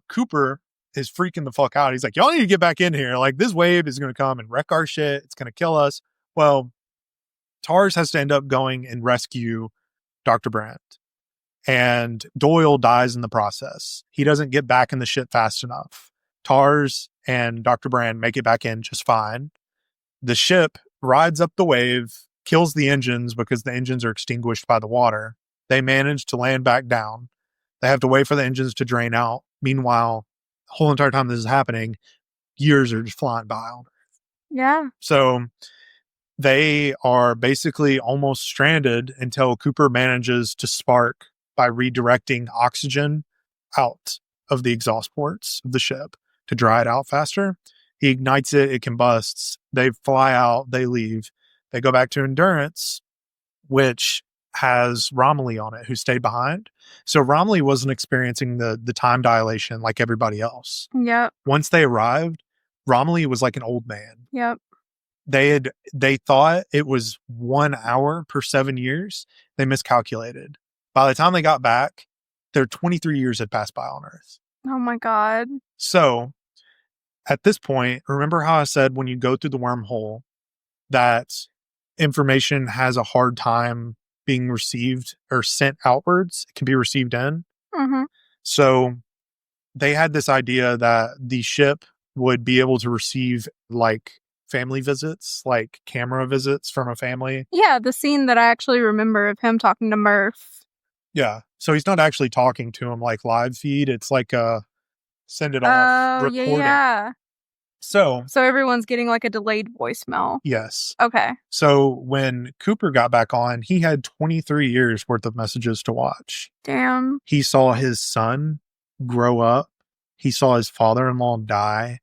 Cooper is freaking the fuck out. He's like, y'all need to get back in here. Like, this wave is going to come and wreck our shit. It's going to kill us. Well, Tars has to end up going and rescue Dr. Brandt. And Doyle dies in the process. He doesn't get back in the ship fast enough. Tars and Dr. Brand make it back in just fine. The ship rides up the wave, kills the engines because the engines are extinguished by the water. They manage to land back down. They have to wait for the engines to drain out. Meanwhile, the whole entire time this is happening, years are just flying by. Yeah. So they are basically almost stranded until Cooper manages to spark by redirecting oxygen out of the exhaust ports of the ship to dry it out faster. He ignites it, it combusts. They fly out, they leave. They go back to Endurance, which has Romilly on it, who stayed behind. So Romilly wasn't experiencing the time dilation like everybody else. Yep. Once they arrived, Romilly was like an old man. Yep. They thought it was 1 hour per 7 years. They miscalculated. By the time they got back, their 23 years had passed by on Earth. Oh my God. So at this point, remember how I said when you go through the wormhole that information has a hard time being received or sent outwards? It can be received in. Mm-hmm. So they had this idea that the ship would be able to receive like family visits, like camera visits from a family. Yeah, the scene that I actually remember of him talking to Murph. Yeah. So he's not actually talking to him like live feed. It's like a send it off recording. Yeah. So everyone's getting like a delayed voicemail. Yes. Okay. So when Cooper got back on, he had 23 years worth of messages to watch. Damn. He saw his son grow up. He saw his father-in-law die.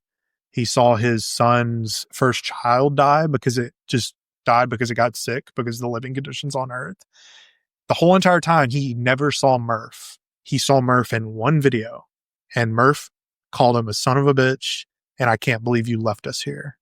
He saw his son's first child die because it just died because it got sick because of the living conditions on Earth. The whole entire time, he never saw Murph. He saw Murph in one video, and Murph called him a son of a bitch, and I can't believe you left us here.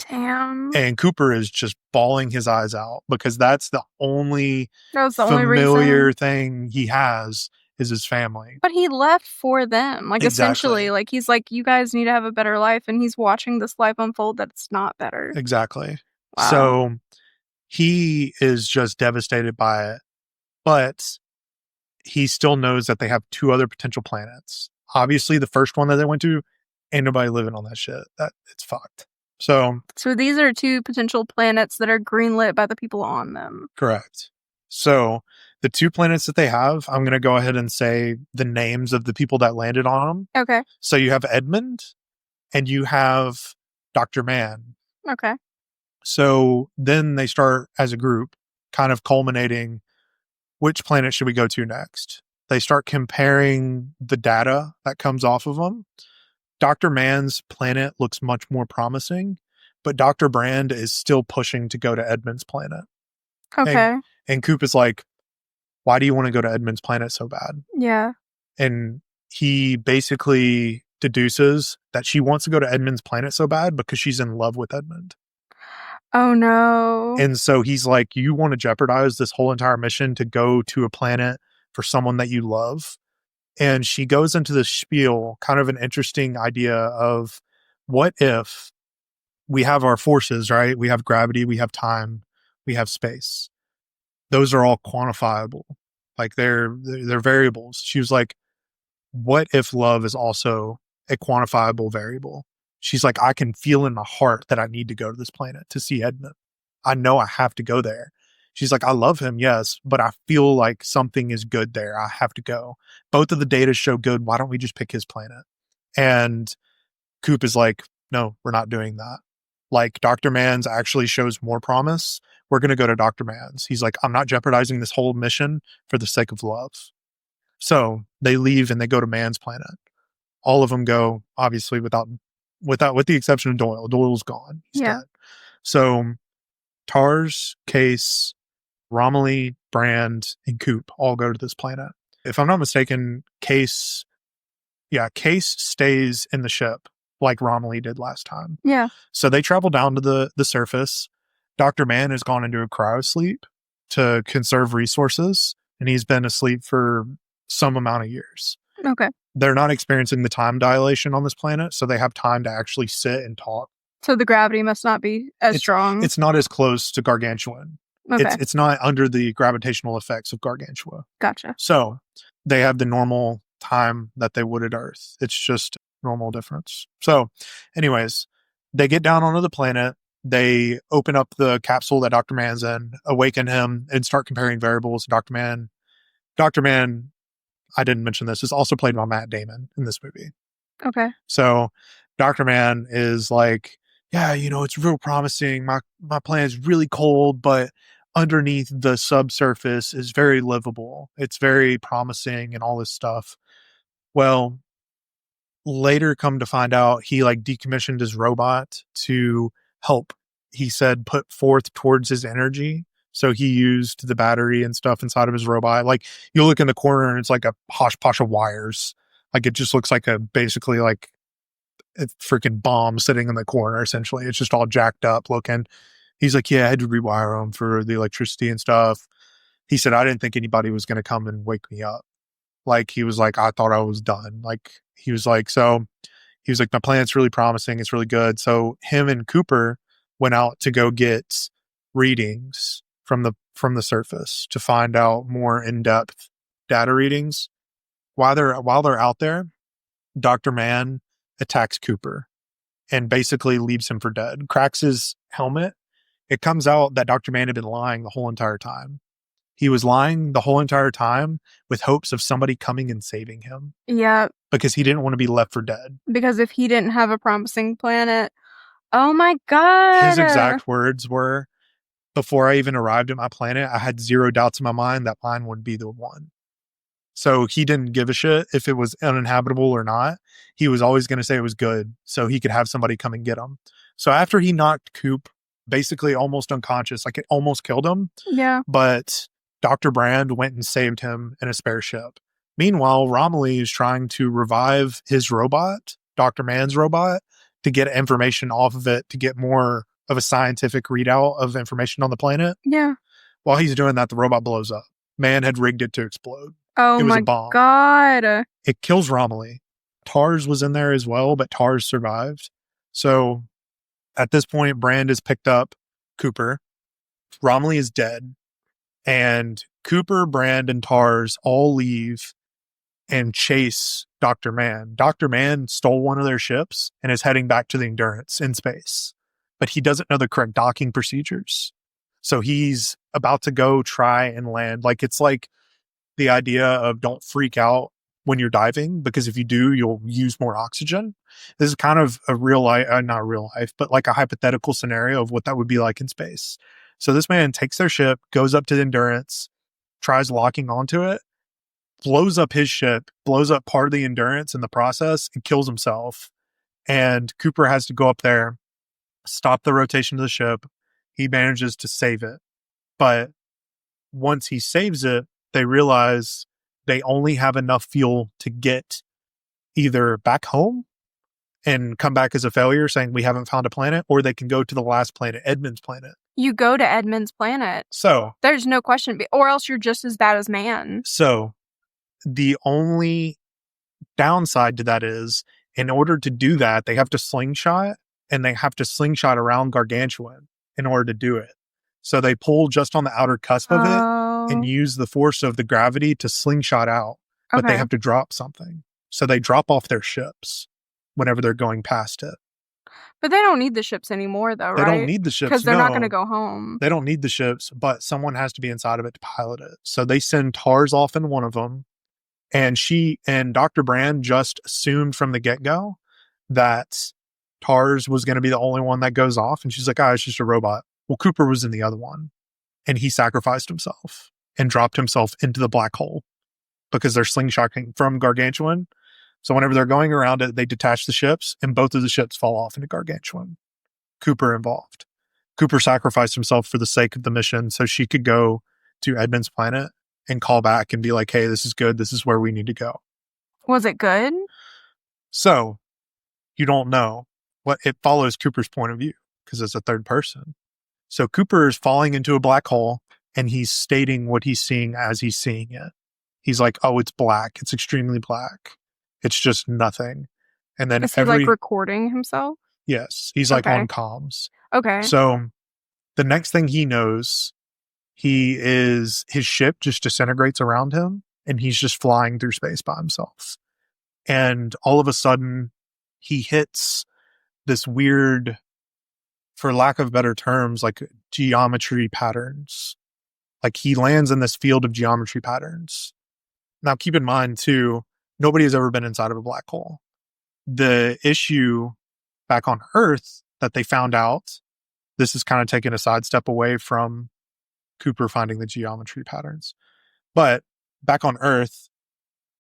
Damn. And Cooper is just bawling his eyes out because that's the only familiar thing he has is his family. But he left for them. Like, Exactly. essentially, like, he's like, you guys need to have a better life. And he's watching this life unfold that it's not better. Exactly. Wow. So he is just devastated by it. But he still knows that they have 2 other potential planets. Obviously, the first one that they went to, ain't nobody living on that shit. That it's fucked. So these are 2 potential planets that are greenlit by the people on them. Correct. So the 2 planets that they have, I'm going to go ahead and say the names of the people that landed on them. Okay. So you have Edmund and you have Dr. Mann. Okay. So then they start as a group, kind of culminating, which planet should we go to next? They start comparing the data that comes off of them. Dr. Mann's planet looks much more promising, but Dr. Brand is still pushing to go to Edmund's planet. Okay. And Coop is like, why do you want to go to Edmund's planet so bad? Yeah. And he basically deduces that she wants to go to Edmund's planet so bad because she's in love with Edmund. Oh, no. And so he's like, you want to jeopardize this whole entire mission to go to a planet for someone that you love? And she goes into this spiel, kind of an interesting idea of what if we have our forces, right? We have gravity, we have time, we have space. Those are all quantifiable. Like they're variables. She was like, what if love is also a quantifiable variable? She's like, I can feel in my heart that I need to go to this planet to see Edmund. I know I have to go there. She's like, I love him, yes, but I feel like something is good there. I have to go. Both of the data show good. Why don't we just pick his planet? And Coop is like, no, we're not doing that. Like, Dr. Mann's actually shows more promise. We're going to go to Dr. Mann's. He's like, I'm not jeopardizing this whole mission for the sake of love. So they leave and they go to Mann's planet. All of them go, obviously, with the exception of Doyle. Doyle's gone. He's dead. So Tars, Case, Romilly, Brand, and Coop all go to this planet. If I'm not mistaken, Case stays in the ship like Romilly did last time. Yeah. So they travel down to the surface. Dr. Mann has gone into a cryosleep to conserve resources, and he's been asleep for some amount of years. Okay. They're not experiencing the time dilation on this planet, so they have time to actually sit and talk. So the gravity must not be as strong. It's not as close to Gargantuan. Okay. It's not under the gravitational effects of Gargantua. Gotcha. So they have the normal time that they would at Earth. It's just normal difference. So anyways, they get down onto the planet. They open up the capsule that Dr. Mann's in, awaken him, and start comparing variables. Dr. Mann, I didn't mention this, is also played by Matt Damon in this movie. Okay. So Dr. Mann is like, yeah, it's real promising. My planet's really cold, but underneath the subsurface is very livable. It's very promising and all this stuff. Well, later come to find out he like decommissioned his robot to help, he said, put forth towards his energy. So he used the battery and stuff inside of his robot. Like, you look in the corner and it's like a hodgepodge of wires. Like, it just looks like basically like a freaking bomb sitting in the corner, essentially. It's just all jacked up looking. He's like, yeah, I had to rewire them for the electricity and stuff. He said, I didn't think anybody was going to come and wake me up. Like, he was like, I thought I was done. Like, he was like, my planet's really promising. It's really good. So him and Cooper went out to go get readings from the surface to find out more in-depth data readings. While they're out there, Dr. Mann attacks Cooper and basically leaves him for dead. Cracks his helmet. It comes out that Dr. Mann had been lying the whole entire time. He was lying the whole entire time with hopes of somebody coming and saving him. Yeah. Because he didn't want to be left for dead. Because if he didn't have a promising planet, oh my God. His exact words were, before I even arrived at my planet, I had zero doubts in my mind that mine would be the one. So he didn't give a shit if it was uninhabitable or not. He was always going to say it was good so he could have somebody come and get him. So after he knocked Coop basically almost unconscious, like it almost killed him. Yeah. But Dr. Brand went and saved him in a spare ship. Meanwhile, Romilly is trying to revive his robot, Dr. Mann's robot, to get information off of it, to get more of a scientific readout of information on the planet. Yeah. While he's doing that, the robot blows up. Mann had rigged it to explode. Oh it was my a bomb. God. It kills Romilly. Tars was in there as well, but Tars survived. So at this point, Brand has picked up Cooper. Romilly is dead. And Cooper, Brand, and Tars all leave and chase Dr. Mann. Dr. Mann stole one of their ships and is heading back to the Endurance in space. But he doesn't know the correct docking procedures. So he's about to go try and land. Like, it's like the idea of don't freak out when you're diving, because if you do, you'll use more oxygen. This is kind of a real life, not real life, but like a hypothetical scenario of what that would be like in space. So this man takes their ship, goes up to the Endurance, tries locking onto it, blows up his ship, blows up part of the Endurance in the process, and kills himself. And Cooper has to go up there, stop the rotation of the ship. He manages to save it. But once he saves it, they realize they only have enough fuel to get either back home and come back as a failure saying we haven't found a planet, or they can go to the last planet, Edmund's planet. You go to Edmund's planet. So there's no question, or else you're just as bad as Mann. So the only downside to that is, in order to do that, they have to slingshot, and they have to slingshot around Gargantuan in order to do it. So they pull just on the outer cusp of it, and use the force of the gravity to slingshot out, but they Okay. have to drop something. So they drop off their ships whenever they're going past it. But they don't need the ships anymore though, They don't right? need the ships, Because they're not gonna no. go home. They don't need the ships, but someone has to be inside of it to pilot it. So they send TARS off in one of them, and she and Dr. Brand just assumed from the get-go that TARS was going to be the only one that goes off, and she's like, "Ah, it's just a robot." Well, Cooper was in the other one, and he sacrificed himself and dropped himself into the black hole because they're slingshotting from Gargantuan. So whenever they're going around it, they detach the ships, and both of the ships fall off into Gargantuan. Cooper involved. Cooper sacrificed himself for the sake of the mission so she could go to Edmund's planet and call back and be like, "Hey, this is good. This is where we need to go." Was it good? So you don't know what it follows Cooper's point of view because it's a third person. So Cooper is falling into a black hole and he's stating what he's seeing as he's seeing it. He's like, "Oh, it's black. It's extremely black. It's just nothing." And then Is he, like, recording himself? yes, he's like Okay. on comms. Okay. So the next thing he knows, his ship just disintegrates around him and he's just flying through space by himself. And all of a sudden he hits this weird, for lack of better terms, like geometry patterns. Like he lands in this field of geometry patterns. Now keep in mind too, nobody has ever been inside of a black hole. The issue back on Earth that they found out, this is kind of taking a sidestep away from Cooper finding the geometry patterns. But back on Earth,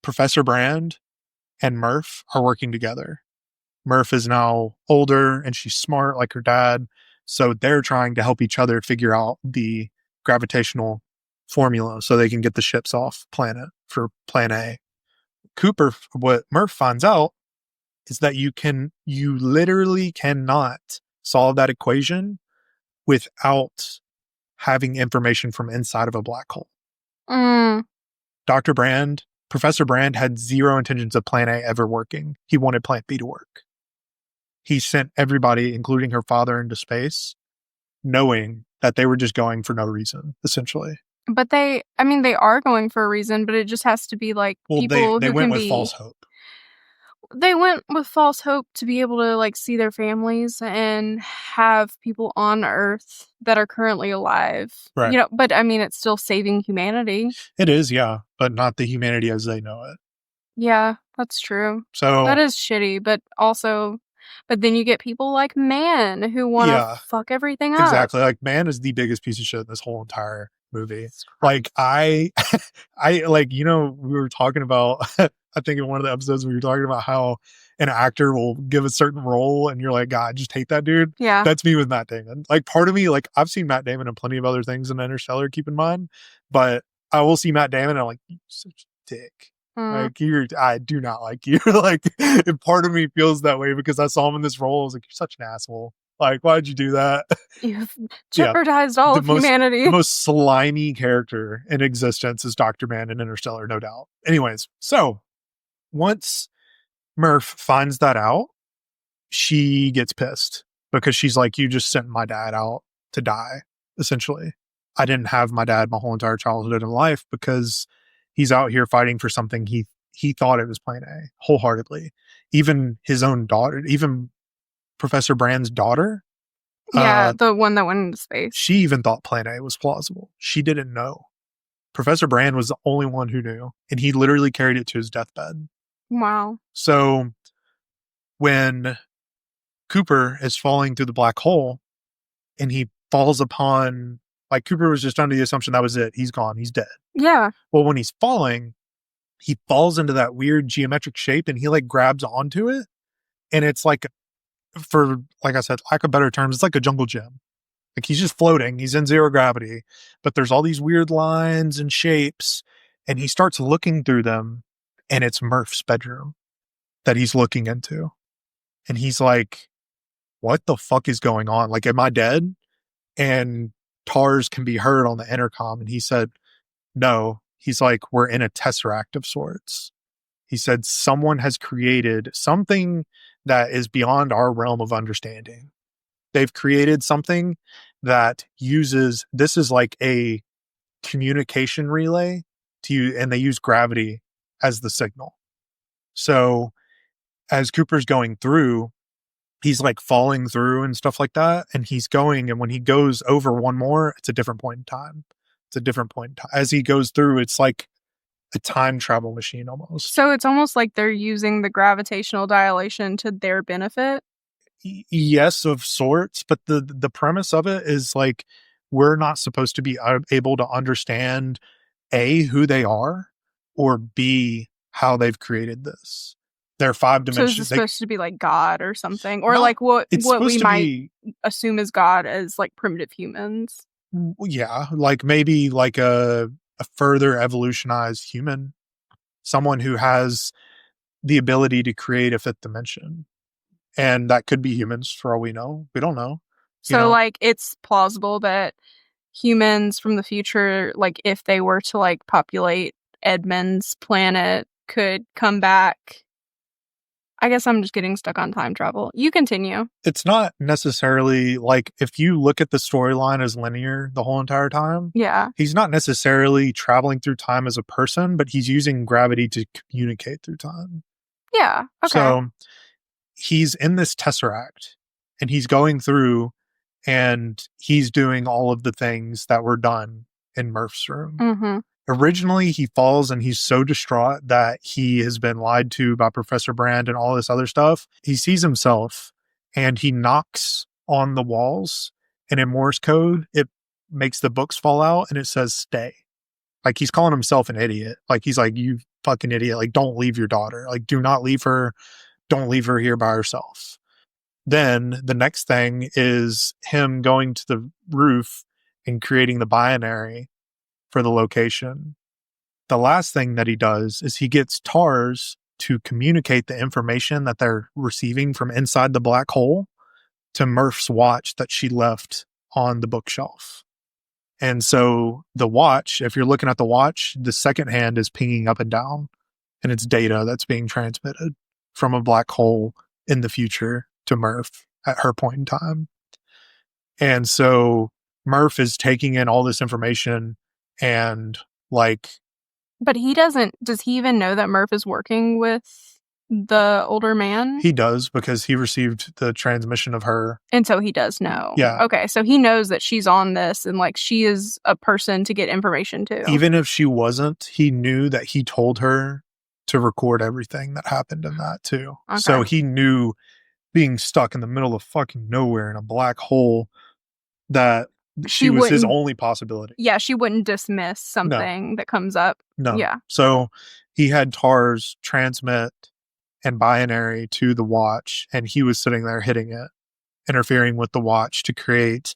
Professor Brand and Murph are working together. Murph is now older and she's smart like her dad. So they're trying to help each other figure out the gravitational formula so they can get the ships off planet for plan A. Cooper, what Murph finds out is that you literally cannot solve that equation without having information from inside of a black hole. Mm. Professor Brand had zero intentions of plan A ever working. He wanted plan B to work. He sent everybody, including her father, into space, knowing that they were just going for no reason, essentially. But they are going for a reason, but it just has to be, like, Well, people they who went can with be false hope. They went with false hope to be able to, like, see their families and have people on Earth that are currently alive. Right. You know, but, I mean, it's still saving humanity. It is, yeah, but not the humanity as they know it. Yeah, that's true. So That is shitty, but then you get people like Man who wanna yeah, fuck everything up. exactly. Like Man is the biggest piece of shit in this whole entire movie. Like I like, you know, we were talking about I think in one of the episodes we were talking about how an actor will give a certain role and you're like, God, I just hate that dude. Yeah. That's me with Matt Damon. Like part of me, like I've seen Matt Damon in plenty of other things in Interstellar, keep in mind, but I will see Matt Damon and I'm like, you're such a dick. Like I do not like you. Like, and part of me feels that way because I saw him in this role. I was like, you're such an asshole. Like, why'd you do that? You've jeopardized all of humanity. The most slimy character in existence is Dr. Man in Interstellar, no doubt. Anyways, so once Murph finds that out, she gets pissed because she's like, you just sent my dad out to die, essentially. I didn't have my dad my whole entire childhood and life because he's out here fighting for something he thought it was plan A wholeheartedly. Even his own daughter, even Professor Brand's daughter. Yeah, the one that went into space. She even thought plan A was plausible. She didn't know. Professor Brand was the only one who knew, and he literally carried it to his deathbed. Wow. So when Cooper is falling through the black hole and he falls upon, like Cooper was just under the assumption that was it. He's gone. He's dead. Yeah. Well, when he's falling, he falls into that weird geometric shape and he like grabs onto it. And it's like, for, like I said, lack of better terms, it's like a jungle gym. Like he's just floating. He's in zero gravity, but there's all these weird lines and shapes. And he starts looking through them and it's Murph's bedroom that he's looking into. And he's like, what the fuck is going on? Like, am I dead? And TARS can be heard on the intercom. And he said, no. He's like, we're in a tesseract of sorts. He said, someone has created something that is beyond our realm of understanding. They've created something that uses, this is like a communication relay to you, and they use gravity as the signal. So as Cooper's going through, he's like falling through and stuff like that, and he's going, and when he goes over one more, it's a different point in time. It's a different point in time. As he goes through, it's like a time travel machine almost. So it's almost like they're using the gravitational dilation to their benefit. Yes, of sorts, but the premise of it is like we're not supposed to be able to understand A, who they are, or B, how they've created this. They're five So is dimensions. this supposed to be like God or something? Or Not, like what it's we supposed to might be, assume as God as like primitive humans. yeah, like maybe like a further evolutionized human, someone who has the ability to create a fifth dimension. And that could be humans for all we know. We don't know. So like it's plausible that humans from the future, like if they were to like populate Edmund's planet, could come back. I guess I'm just getting stuck on time travel. You continue. It's not necessarily like if you look at the storyline as linear the whole entire time. Yeah. He's not necessarily traveling through time as a person, but he's using gravity to communicate through time. Yeah. Okay. So he's in this tesseract and he's going through and he's doing all of the things that were done in Murph's room. Mm-hmm. Originally, he falls and he's so distraught that he has been lied to by Professor Brand and all this other stuff. He sees himself and he knocks on the walls, and in Morse code, it makes the books fall out and it says stay. Like he's calling himself an idiot. Like he's like, you fucking idiot. Like, don't leave your daughter. Like, do not leave her. Don't leave her here by herself. Then the next thing is him going to the roof and creating the binary for the location. The last thing that he does is he gets TARS to communicate the information that they're receiving from inside the black hole to Murph's watch that she left on the bookshelf. And so the watch, if you're looking at the watch, the second hand is pinging up and down, and it's data that's being transmitted from a black hole in the future to Murph at her point in time. And so Murph is taking in all this information and like. But does he even know that Murph is working with the older man? He does, because he received the transmission of her. And so he does know. Yeah. Okay, so he knows that she's on this and like she is a person to get information to. Even if she wasn't, he knew that he told her to record everything that happened in that too. Okay. So he knew being stuck in the middle of fucking nowhere in a black hole that she was his only possibility. Yeah, she wouldn't dismiss something that comes up. No. Yeah. So he had TARS transmit and binary to the watch, and he was sitting there hitting it, interfering with the watch to create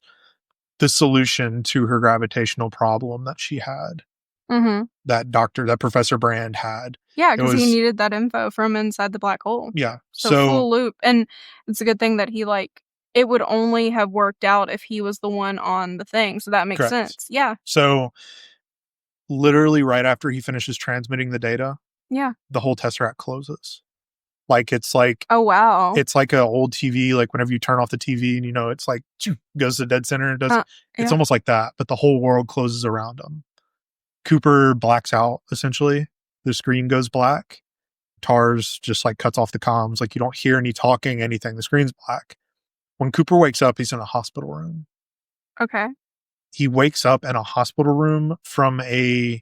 the solution to her gravitational problem that she had. Mm-hmm. That Professor Brand had. Yeah, because he needed that info from inside the black hole. Yeah. So full loop. And it's a good thing that he like, it would only have worked out if he was the one on the thing. So that makes sense. Yeah. So literally right after he finishes transmitting the data, the whole tesseract closes. Like it's like, oh wow, it's like an old TV. Like whenever you turn off the TV and it's like goes to dead center. It's almost like that, but the whole world closes around him. Cooper blacks out essentially. The screen goes black. TARS just like cuts off the comms. Like you don't hear any talking, anything. The screen's black. When Cooper wakes up, he's in a hospital room. Okay. He wakes up in a hospital room from a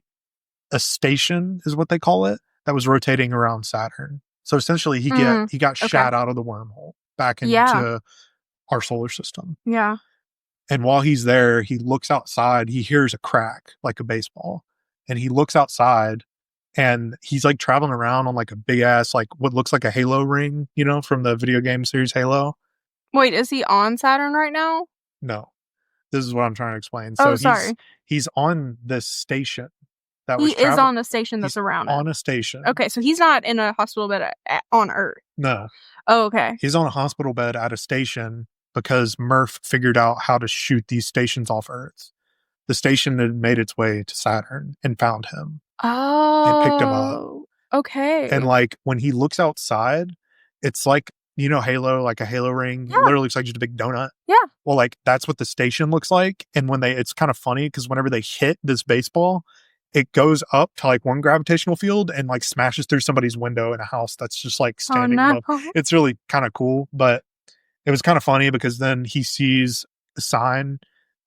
station, is what they call it, that was rotating around Saturn. So essentially, he got shot out of the wormhole back into our solar system. Yeah. And while he's there, he looks outside. He hears a crack like a baseball, and he looks outside, and he's like traveling around on like a big ass, like what looks like a Halo ring, from the video game series Halo. Wait, is he on Saturn right now? No. This is what I'm trying to explain. So sorry. He's on this station. He is on a station that's around on a station. Okay, so he's not in a hospital bed on Earth. No. Oh, okay. He's on a hospital bed at a station because Murph figured out how to shoot these stations off Earth. The station had made its way to Saturn and found him. Oh. And picked him up. Okay. And like when he looks outside, it's like you know, Halo, like a Halo ring, it Yeah. literally looks like just a big donut. Yeah. Well, like that's what the station looks like. And when it's kind of funny because whenever they hit this baseball, it goes up to like one gravitational field and like smashes through somebody's window in a house that's just like Oh, standing no. above. It's really kind of cool, but it was kind of funny because then he sees a sign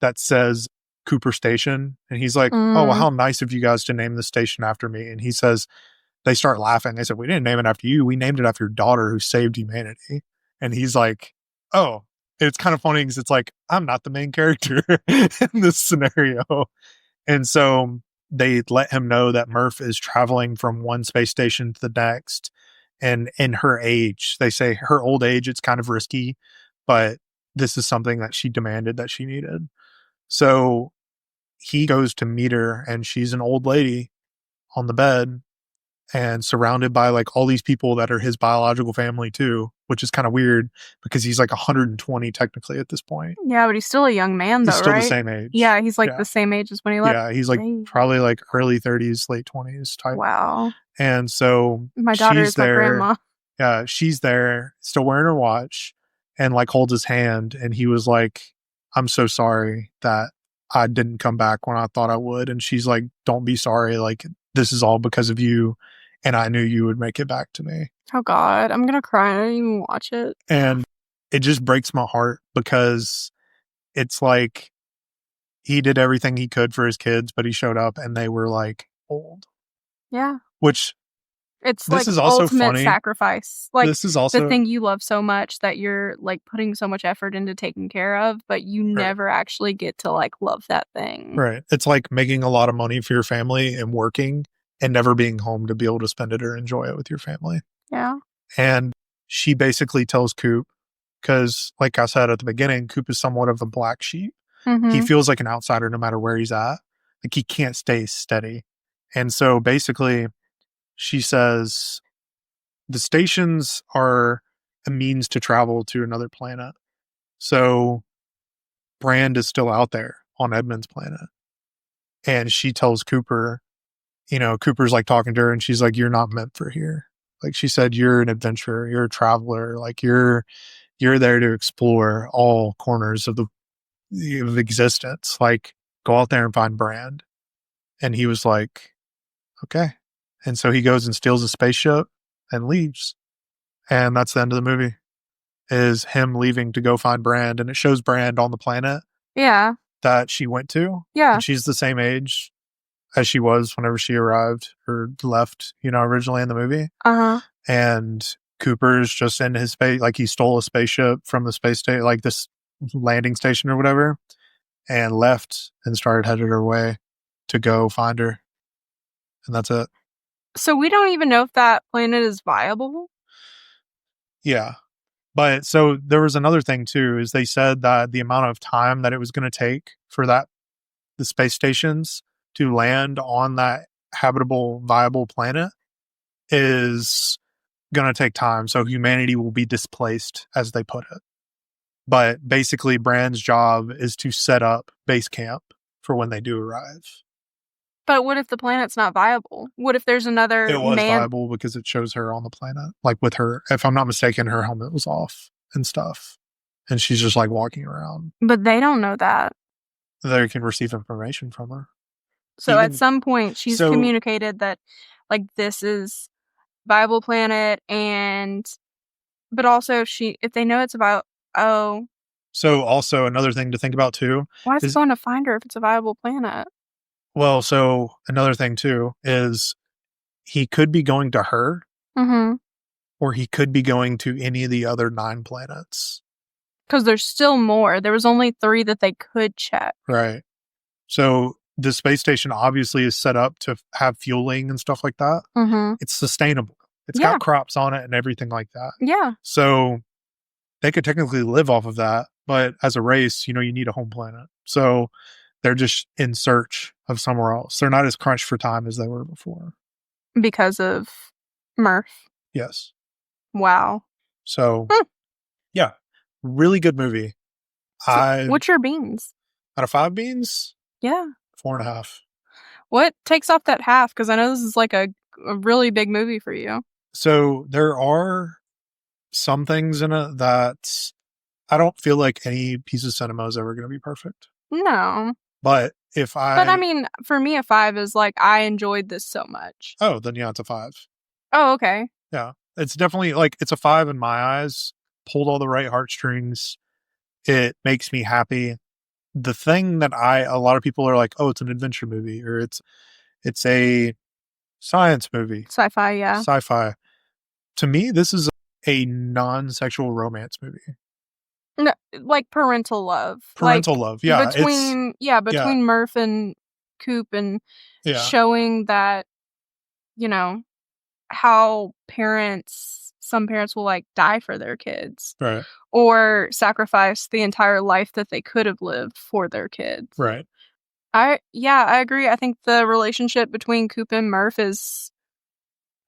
that says Cooper Station and he's like, "Oh, well, Mm. how nice of you guys to name the station after me." And he says, they start laughing. They said, "We didn't name it after you. We named it after your daughter who saved humanity." And he's like, "Oh." It's kind of funny because it's like, I'm not the main character in this scenario. And so they let him know that Murph is traveling from one space station to the next. And in her age, they say her old age, it's kind of risky, but this is something that she demanded that she needed. So he goes to meet her, and she's an old lady on the bed and surrounded by like all these people that are his biological family too, which is kind of weird because he's like 120 technically at this point. Yeah, but he's still a young man, He's though, still the right? same age. Yeah, he's like Yeah. the same age as when he left. Yeah. He's like Dang. probably like early 30s, late 20s type. Wow. And so My daughter she's is my there. grandma. Yeah. She's there, still wearing her watch and like holds his hand. And he was like, "I'm so sorry that I didn't come back when I thought I would." And she's like, "Don't be sorry. Like, this is all because of you. And I knew you would make it back to me." Oh, God. I'm gonna cry. I didn't even watch it. And it just breaks my heart because it's like he did everything he could for his kids, but he showed up and they were like old, Yeah. which It's this like is also ultimate funny. sacrifice. Like This is the also thing you love so much that you're like putting so much effort into taking care of, but you right. never actually get to like love that thing. Right. It's like making a lot of money for your family and working and never being home to be able to spend it or enjoy it with your family. Yeah. And she basically tells Coop, because like I said at the beginning, Coop is somewhat of a black sheep. He Mm-hmm. feels like an outsider no matter where he's at. Like he can't stay steady. And so basically, she says the stations are a means to travel to another planet. So Brand is still out there on Edmund's planet. And she tells Cooper, you know, Cooper's like talking to her and she's like, "You're not meant for here." Like she said, "You're an adventurer, you're a traveler, like you're there to explore all corners of existence. Like go out there and find Brand." And he was like, "Okay." And so he goes and steals a spaceship and leaves. And that's the end of the movie. Is him leaving to go find Brand, and it shows Brand on the planet Yeah. that she went to, Yeah. and she's the same age as she was whenever she arrived or left, you know, originally in the movie. Uh-huh. And Cooper's just in his space, like he stole a spaceship from the space station, like this landing station or whatever, and left and started headed her way to go find her. And that's it. So we don't even know if that planet is viable. Yeah. But so there was another thing too, is they said that the amount of time that it was going to take for the space stations to land on that habitable, viable planet is going to take time. So humanity will be displaced, as they put it. But basically, Brand's job is to set up base camp for when they do arrive. But what if the planet's not viable? What if there's another It was man? viable because it shows her on the planet, like with her. If I'm not mistaken, her helmet was off and stuff, and she's just like walking around. But they don't know that. They can receive information from her. So at some point, she's so communicated that, like, this is viable planet, and but also if they know it's about So also another thing to think about too why is it is, going to find her if it's a viable planet? well, so another thing too is he could be going to her Mm-hmm. or he could be going to any of the other 9 planets. Because there's still more. There was only 3 that they could check. Right. So the space station obviously is set up to have fueling and stuff like that. Mm-hmm. It's sustainable. It's Yeah. got crops on it and everything like that. Yeah. So they could technically live off of that, but as a race, you know, you need a home planet. So they're just in search of somewhere else. They're not as crunched for time as they were before. Because of Murph. Yes. Wow. So, yeah, really good movie. So what's your beans? Out of 5 beans, Yeah. 4.5. What takes off that half? Because I know this is like a really big movie for you. So there are some things in it that I don't feel like any piece of cinema is ever going to be perfect. No. But if But I I, mean, for me, a 5 is like, I enjoyed this so much. oh, then yeah, it's a 5. Oh, okay. Yeah. It's definitely like, it's a 5 in my eyes. Pulled all the right heartstrings. It makes me happy. The thing that a lot of people are like, oh, it's an adventure movie or it's a science movie, Sci-fi, yeah. sci-fi. To me, this is a non-sexual romance movie. No, like parental love. Parental Like love. Yeah. Yeah. between Murph and Coop and Yeah. showing that, you know, how some parents will like die for their kids Right. or sacrifice the entire life that they could have lived for their kids. Right. I agree. I think the relationship between Coop and Murph is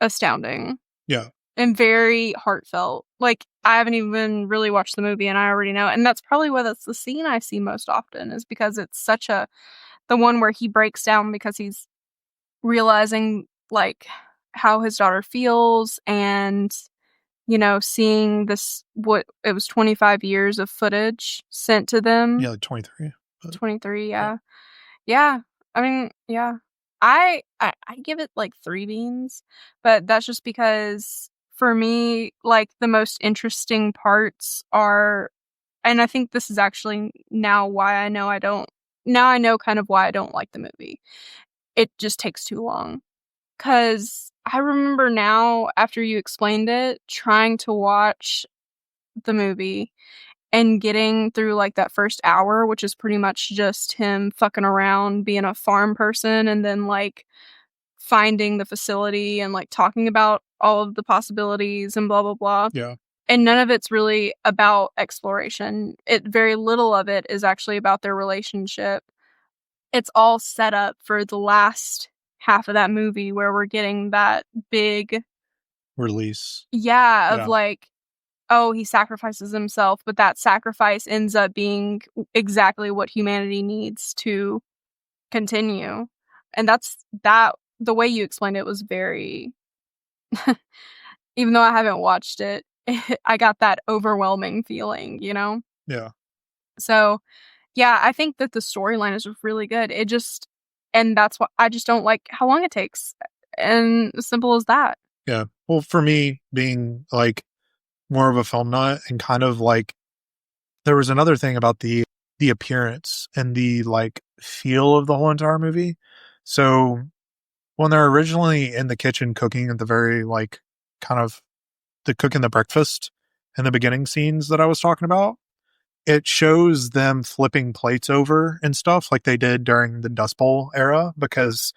astounding Yeah. and very heartfelt. Like I haven't even really watched the movie and I already know. And that's probably why that's the scene I see most often is because it's such a the one where he breaks down because he's realizing like how his daughter feels and seeing this what it was 25 years of footage sent to them. Yeah. Like 23. But 23, yeah. yeah. Yeah. I mean, yeah. I give it like 3 beans, but that's just because for me, like the most interesting parts are and I think this is actually now I know kind of why I don't like the movie. It just takes too long. 'Cause I remember now, after you explained it, trying to watch the movie and getting through, like, that first hour, which is pretty much just him fucking around, being a farm person, and then, like, finding the facility and, like, talking about all of the possibilities and blah, blah, blah, Yeah. and none of it's really about exploration. Very little of it is actually about their relationship. It's all set up for the last half of that movie where we're getting that big Release. yeah, of Yeah. like, oh, he sacrifices himself, but that sacrifice ends up being exactly what humanity needs to continue. And that the way you explained it was very even though I haven't watched it, I got that overwhelming feeling, you know? Yeah. So, yeah, I think that the storyline is really good. And that's what I just don't like how long it takes. And as simple as that. Yeah. Well, for me, being like more of a film nut and kind of like there was another thing about the appearance and the like feel of the whole entire movie. So when they're originally in the kitchen cooking at the very like kind of the cooking the breakfast in the beginning scenes that I was talking about, it shows them flipping plates over and stuff like they did during the Dust Bowl era because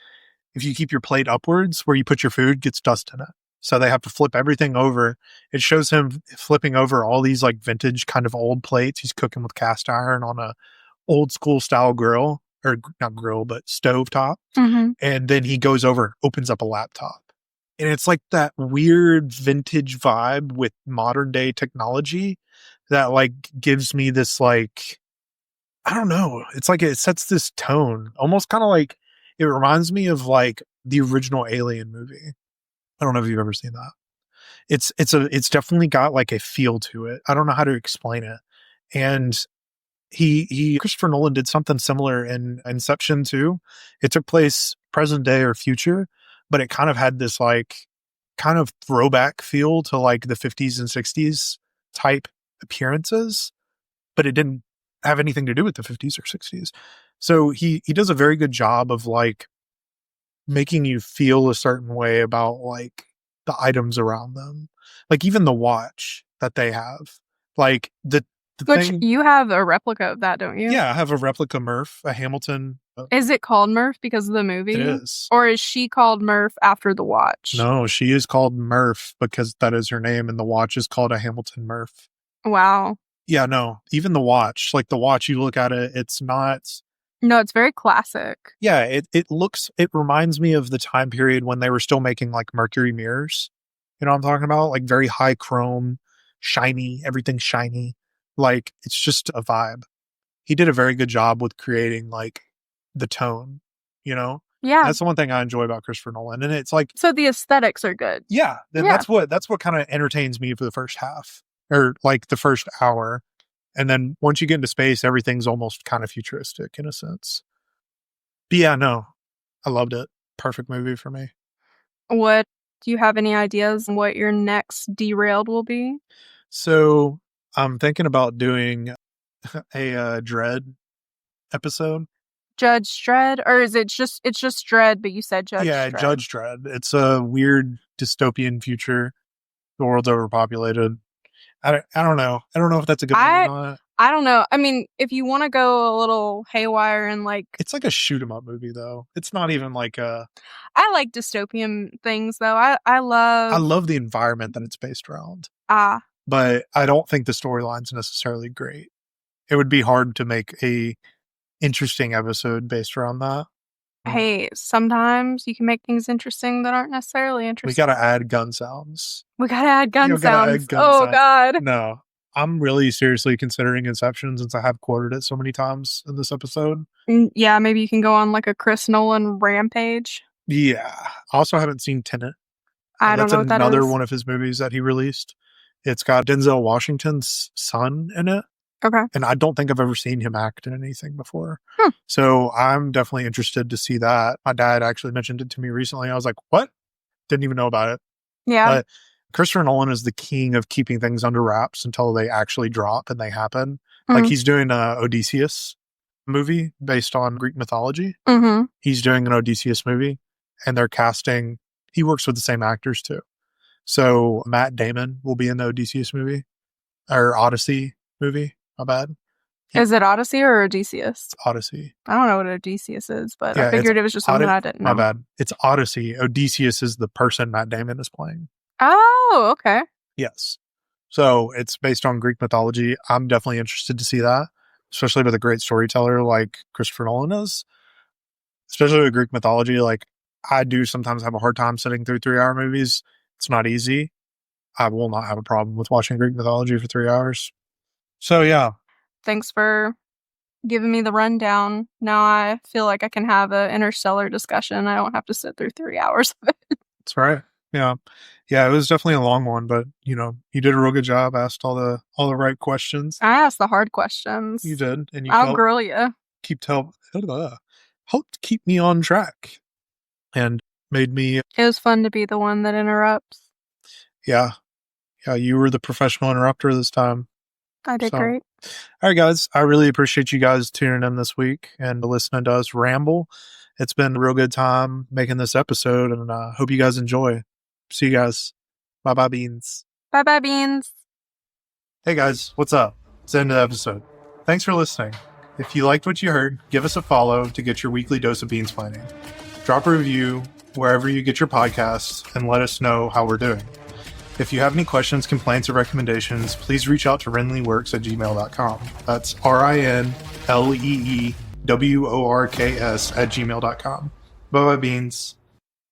if you keep your plate upwards where you put your food gets dust in it. So they have to flip everything over. It shows him flipping over all these like vintage kind of old plates. He's cooking with cast iron on a old school style grill or not grill, but stove top. Mhm. And then he goes over, opens up a laptop. And it's like that weird vintage vibe with modern day technology that like gives me this like, I don't know. It's like it sets this tone, almost kind of like it reminds me of like the original Alien movie. I don't know if you've ever seen that. It's definitely got like a feel to it. I don't know how to explain it. And he Christopher Nolan did something similar in Inception too. It took place present day or future, but it kind of had this like kind of throwback feel to like the 50s and 60s type appearances, but it didn't have anything to do with the 50s or 60s. So he does a very good job of like making you feel a certain way about like the items around them. Like even the watch that they have. Like the Which thing. you have a replica of that, don't you? Yeah, I have a replica Murph, a Hamilton. Is it called Murph because of the It movie? is. Or is she called Murph after the watch? No, she is called Murph because that is her name, and the watch is called a Hamilton Murph. Wow. Yeah, no, even the watch, like the watch, you look at it, it's not. No, it's very classic. Yeah, it reminds me of the time period when they were still making like mercury mirrors. You know what I'm talking about? Like very high chrome, shiny, everything's shiny. Like it's just a vibe. He did a very good job with creating like the tone, you know? Yeah. That's the one thing I enjoy about Christopher Nolan. And it's like, so the aesthetics are good. Yeah. Then Yeah. that's what kind of entertains me for the first half or like the first hour. And then once you get into space, everything's almost kind of futuristic in a sense. But yeah, no, I loved it. Perfect movie for me. What do you have any ideas on what your next Derailed will be? So I'm thinking about doing a Dread episode. Judge Dredd, or is it's just Dredd, but you said Judge Yeah, Dredd. Judge Dredd. It's a weird dystopian future. The world's overpopulated. I don't know. I don't know if that's a good movie or not. I don't know. I mean, if you want to go a little haywire and like, it's like a shoot 'em up movie though. It's not even like a. I like dystopian things though. I love the environment that it's based around. But I don't think the storyline's necessarily great. It would be hard to make a interesting episode based around that. Hey, sometimes you can make things interesting that aren't necessarily interesting. We gotta add gun sounds. Sounds. God. No. I'm really seriously considering Inception since I have quoted it so many times in this episode. Yeah, maybe you can go on like a Chris Nolan rampage. Yeah. I also haven't seen Tenet. I don't know what that is. That's another one of his movies that he released. It's got Denzel Washington's son in it. Okay. And I don't think I've ever seen him act in anything before. So I'm definitely interested to see that. My dad actually mentioned it to me recently. I was like, what? Didn't even know about it. Yeah. But Christopher Nolan is the king of keeping things under wraps until they actually drop and they happen. Like he's doing a Odysseus movie based on Greek mythology. He's doing an Odysseus movie and they're casting, he works with the same actors too. So Matt Damon will be in the Odysseus movie or Odyssey movie. My bad. Is it Odyssey or Odysseus? It's Odyssey. I don't know what Odysseus is, but I figured it was just something I didn't know. My bad. It's Odyssey. Odysseus is the person Matt Damon is playing. Oh, okay. Yes. So it's based on Greek mythology. I'm definitely interested to see that, especially with a great storyteller like Christopher Nolan is. Especially with Greek mythology, like I do sometimes have a hard time sitting through 3-hour movies. It's not easy. I will not have a problem with watching Greek mythology for 3 hours. So yeah. Thanks for giving me the rundown. Now I feel like I can have an Interstellar discussion. I don't have to sit through 3 hours of it. That's right. Yeah. Yeah, it was definitely a long one, but you know, you did a real good job, asked all the right questions. I asked the hard questions. You did. And you I'll grill you. Helped keep me on track and made me. It was fun to be the one that interrupts. Yeah. Yeah, you were the professional interrupter this time. I did great. All right, guys. I really appreciate you guys tuning in this week and listening to us ramble. It's been a real good time making this episode, and I hope you guys enjoy. See you guys. Bye-bye, Beans. Bye-bye, Beans. Hey, guys. What's up? It's the end of the episode. Thanks for listening. If you liked what you heard, give us a follow to get your weekly dose of beans planning. Drop a review wherever you get your podcasts and let us know how we're doing. If you have any questions, complaints, or recommendations, please reach out to rinleyworks@gmail.com. That's RINLEEWORKS@gmail.com. Bye-bye, Beans.